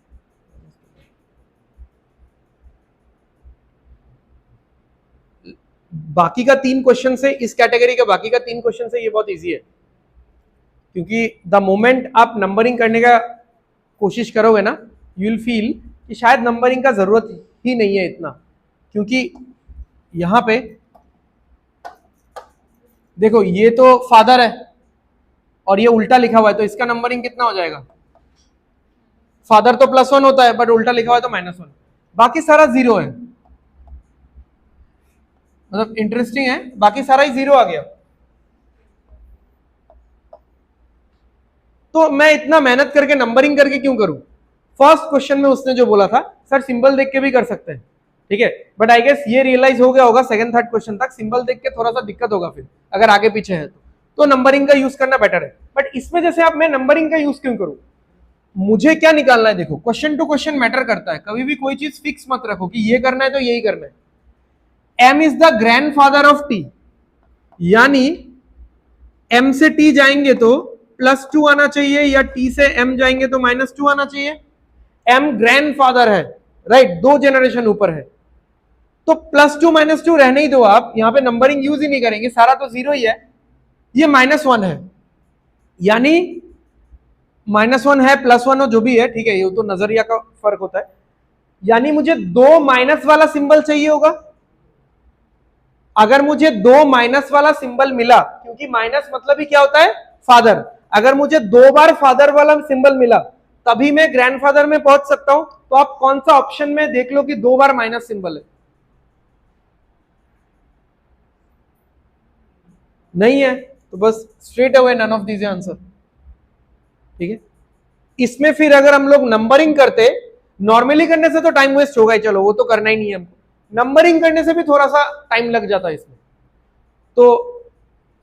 बाकी का 3 क्वेश्चन से, इस कैटेगरी के बाकी का 3 क्वेश्चन से ये बहुत इजी है, क्योंकि द मोमेंट आप नंबरिंग करने का कोशिश करोगे ना, यू विल फील कि शायद नंबरिंग का जरूरत ही नहीं है इतना, क्योंकि यहां पे देखो ये तो फादर है और ये उल्टा लिखा हुआ है, तो इसका नंबरिंग कितना हो जाएगा, फादर तो +1 होता है, बट उल्टा लिखा हुआ है तो -1, बाकी सारा 0 है। मतलब इंटरेस्टिंग है, बाकी सारा ही 0 आ गया। तो मैं इतना मेहनत करके नंबरिंग करके क्यों करूं। फर्स्ट क्वेश्चन में उसने जो बोला था, सर सिंबल देख के भी कर सकते हैं, ठीक है, बट आई गेस ये रियलाइज हो गया होगा सेकंड थर्ड क्वेश्चन तक, सिंबल देख के थोड़ा सा दिक्कत होगा फिर अगर आगे पीछे है तो नंबरिंग का यूज करना बेटर है। बट इसमें जैसे आप, मैं नंबरिंग का यूज क्यों करूं, मुझे क्या निकालना है, देखो क्वेश्चन टू क्वेश्चन मैटर करता है, कभी भी कोई चीज फिक्स मत रखो कि ये करना है तो यही करना है। M is the grandfather of T, यानी एम से टी जाएंगे तो +2 आना चाहिए, या टी से एम जाएंगे तो -2 आना चाहिए। एम ग्रैंडफादर है, राइट, 2 जनरेशन ऊपर है, तो +2 -2 रहने ही दो, आप यहां पे नंबरिंग यूज ही नहीं करेंगे, सारा तो 0 ही है। ये -1 है, यानी -1 है, +1 हो, जो भी है, ठीक है, ये तो नजरिया का फर्क होता है, यानी मुझे 2 माइनस वाला सिंबल चाहिए होगा। अगर मुझे 2 माइनस वाला सिंबल मिला, क्योंकि माइनस मतलब ही क्या होता है, फादर, अगर मुझे 2 बार फादर वाला सिंबल मिला तभी मैं ग्रैंडफादर में पहुंच सकता हूं। तो आप कौन सा ऑप्शन में देख लो कि 2 बार माइनस सिंबल है, नहीं है, तो बस straight away none of these answer, ठीक है। इसमें फिर अगर हम लोग नंबरिंग करते, नॉर्मली करने से तो टाइम वेस्ट होगा ही, चलो वो तो करना ही नहीं है हमको, नंबरिंग करने से भी थोड़ा सा टाइम लग जाता है इसमें। तो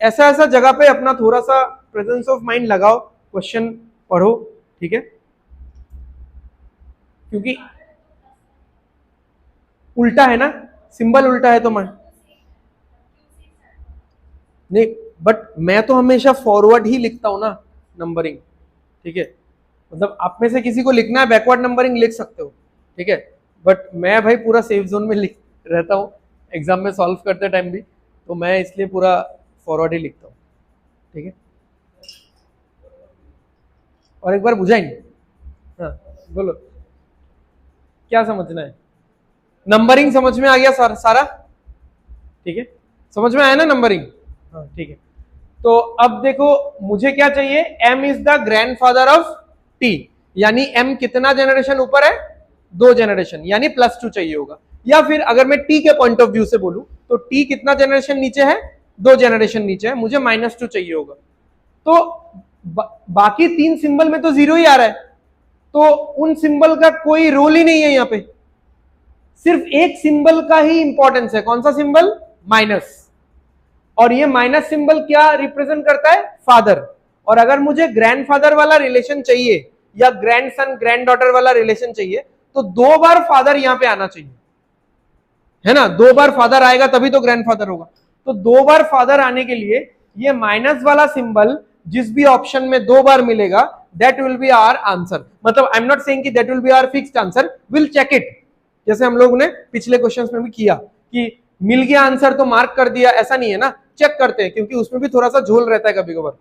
ऐसा ऐसा जगह पे अपना थोड़ा सा प्रेजेंस ऑफ माइंड लगाओ, क्वेश्चन पढ़ो, ठीक है, क्योंकि उल्टा है ना, सिंबल उल्टा है तो मैं नहीं, बट मैं तो हमेशा फॉरवर्ड ही लिखता हूं ना नंबरिंग, ठीक है, मतलब आप में से किसी को लिखना है बैकवर्ड नंबरिंग लिख सकते हो, ठीक है, बट मैं भाई पूरा सेफ जोन में लिख रहता हूँ, एग्जाम में सॉल्व करते टाइम भी, तो मैं इसलिए पूरा फॉरवर्ड ही लिखता हूँ, ठीक है। और एक बार बुझाएंगे, हाँ बोलो क्या समझना है, नंबरिंग समझ में आ गया सारा, ठीक है, समझ में आया ना नंबरिंग, हाँ ठीक है। तो अब देखो मुझे क्या चाहिए, m is the grandfather of t, यानी m कितना जनरेशन ऊपर है, 2 जनरेशन, यानी +2 चाहिए होगा। या फिर अगर मैं t के पॉइंट ऑफ व्यू से बोलूं तो t कितना जनरेशन नीचे है, 2 जनरेशन नीचे है, मुझे -2 चाहिए होगा। तो बाकी 3 सिंबल में तो 0 ही आ रहा है, तो उन सिंबल का कोई रोल ही नहीं है यहाँ पे, सिर्फ एक सिंबल का ही इंपॉर्टेंस है। कौन सा सिंबल? माइनस। और ये माइनस सिंबल क्या रिप्रेजेंट करता है? फादर। और अगर मुझे ग्रैंडफादर वाला रिलेशन चाहिए या ग्रैंडसन ग्रैंड डॉटर वाला रिलेशन चाहिए तो 2 बार फादर यहां पे आना चाहिए, है ना? 2 बार फादर आएगा तभी तो ग्रैंडफादर होगा। तो 2 बार फादर आने के लिए ये माइनस वाला सिंबल जिस भी ऑप्शन में 2 बार मिलेगा that will be our answer. मतलब आई एम नॉट सेइंग कि that will be our fixed answer, will check it. जैसे हम लोगों ने पिछले क्वेश्चंस में भी किया कि मिल गया आंसर तो मार्क कर दिया, ऐसा नहीं है ना, चेक करते हैं क्योंकि उसमें भी थोड़ा सा झोल रहता है कभी कभार,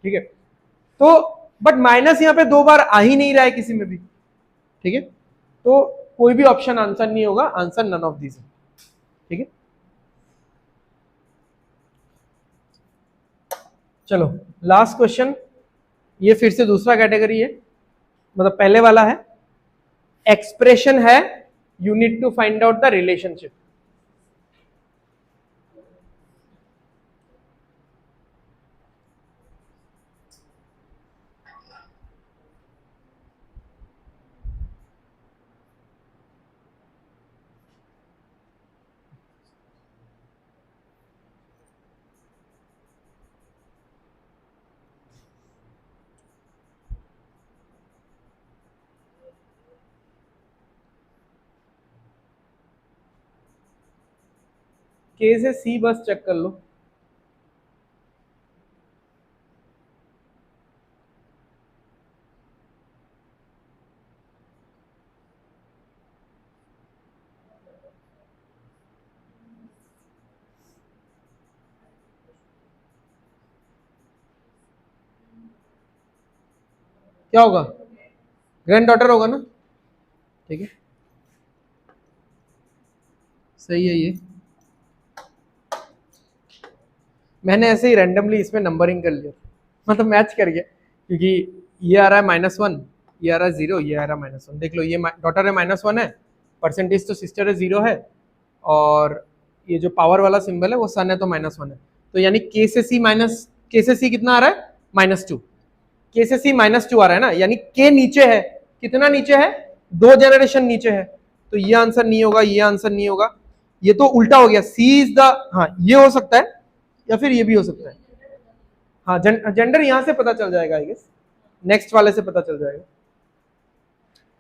ठीक है? तो बट माइनस यहाँ पे 2 बार आ ही नहीं रहा है किसी में भी, ठीक है? तो कोई भी ऑप्शन आंसर नहीं होगा, आंसर नन ऑफ दीज है, ठीक है? चलो लास्ट क्वेश्चन, ये फिर से दूसरा कैटेगरी है, मतलब पहले वाला है एक्सप्रेशन है, you need to find out the relationship. K से सी बस चेक कर लो। क्या होगा? ग्रैंड डॉटर होगा ना, ठीक है, सही है। ये मैंने ऐसे ही रैंडमली इसमें नंबरिंग कर लिया, मतलब मैच कर गया, क्योंकि ये आ रहा है -1, ये आ रहा है 0, ये आ रहा है -1। देख लो, ये डॉटर है -1 है, परसेंटेज तो सिस्टर है 0 है, और ये जो पावर वाला सिंबल है वो सन है तो -1 है। तो यानी के से सी कितना आ रहा है? -2। के से सी -2 आ रहा है ना, यानी के नीचे है। कितना नीचे है? 2 जनरेशन नीचे है। तो ये आंसर नहीं होगा, ये आंसर नहीं होगा, ये तो उल्टा हो गया। सी इज द, हाँ ये हो सकता है या फिर ये भी हो सकता है। हाँ जेंडर यहां से पता चल जाएगा, आई गेस नेक्स्ट वाले से पता चल जाएगा,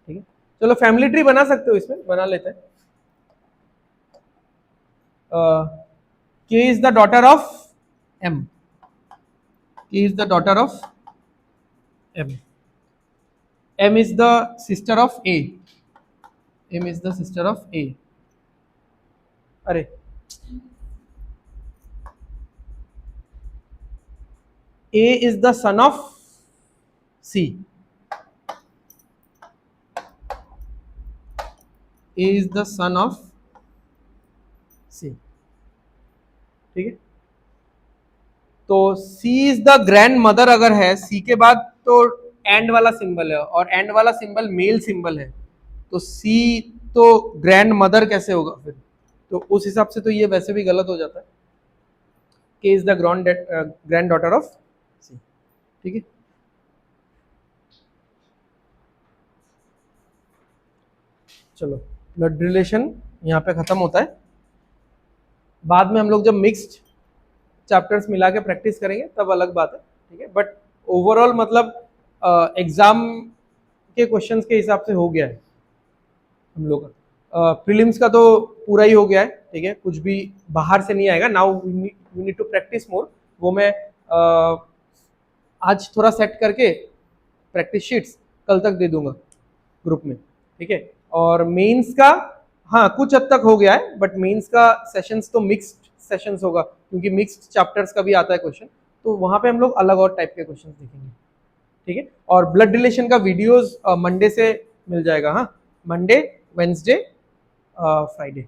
ठीक है? चलो फैमिली ट्री बना सकते हो, इसमें बना लेते हैं। K is the daughter of M, K is the daughter of M, M is the sister of A, M is the sister of A. अरे A is the son of C, A is the son of C, ठीक है? तो C is the grand mother अगर है, C के बाद तो and वाला सिंबल है, और एंड वाला सिंबल मेल सिंबल है, तो C तो ग्रैंड मदर कैसे होगा फिर? तो उस हिसाब से तो ये वैसे भी गलत हो जाता है। K is the grand daughter of C, ठीक है? चलो ब्लड रिलेशन यहाँ पे खत्म होता है। बाद में हम लोग जब मिक्स्ड चैप्टर्स मिला के प्रैक्टिस करेंगे तब अलग बात है, ठीक है? बट ओवरऑल मतलब एग्जाम के क्वेश्चंस के हिसाब से हो गया है हम लोग का। प्रीलिम्स का तो पूरा ही हो गया है, ठीक है? कुछ भी बाहर से नहीं आएगा। Now we need to practice more. वो मैं आज थोड़ा सेट करके प्रैक्टिस शीट्स कल तक दे दूंगा ग्रुप में, ठीक है? और मेंस का हाँ कुछ हद तक हो गया है, बट मेंस का सेशंस तो मिक्स्ड सेशंस होगा, क्योंकि मिक्स्ड चैप्टर्स का भी आता है क्वेश्चन, तो वहां पे हम लोग अलग और टाइप के क्वेश्चन देखेंगे, ठीक है? और ब्लड रिलेशन का वीडियोस मंडे से मिल जाएगा, हाँ मंडे, वेंसडे, फ्राइडे,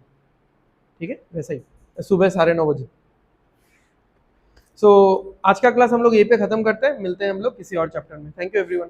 ठीक है? वैसे ही सुबह 9:30 बजे। सो आज का क्लास हम लोग यहीं पे खत्म करते हैं, मिलते हैं हम लोग किसी और चैप्टर में। Thank you everyone.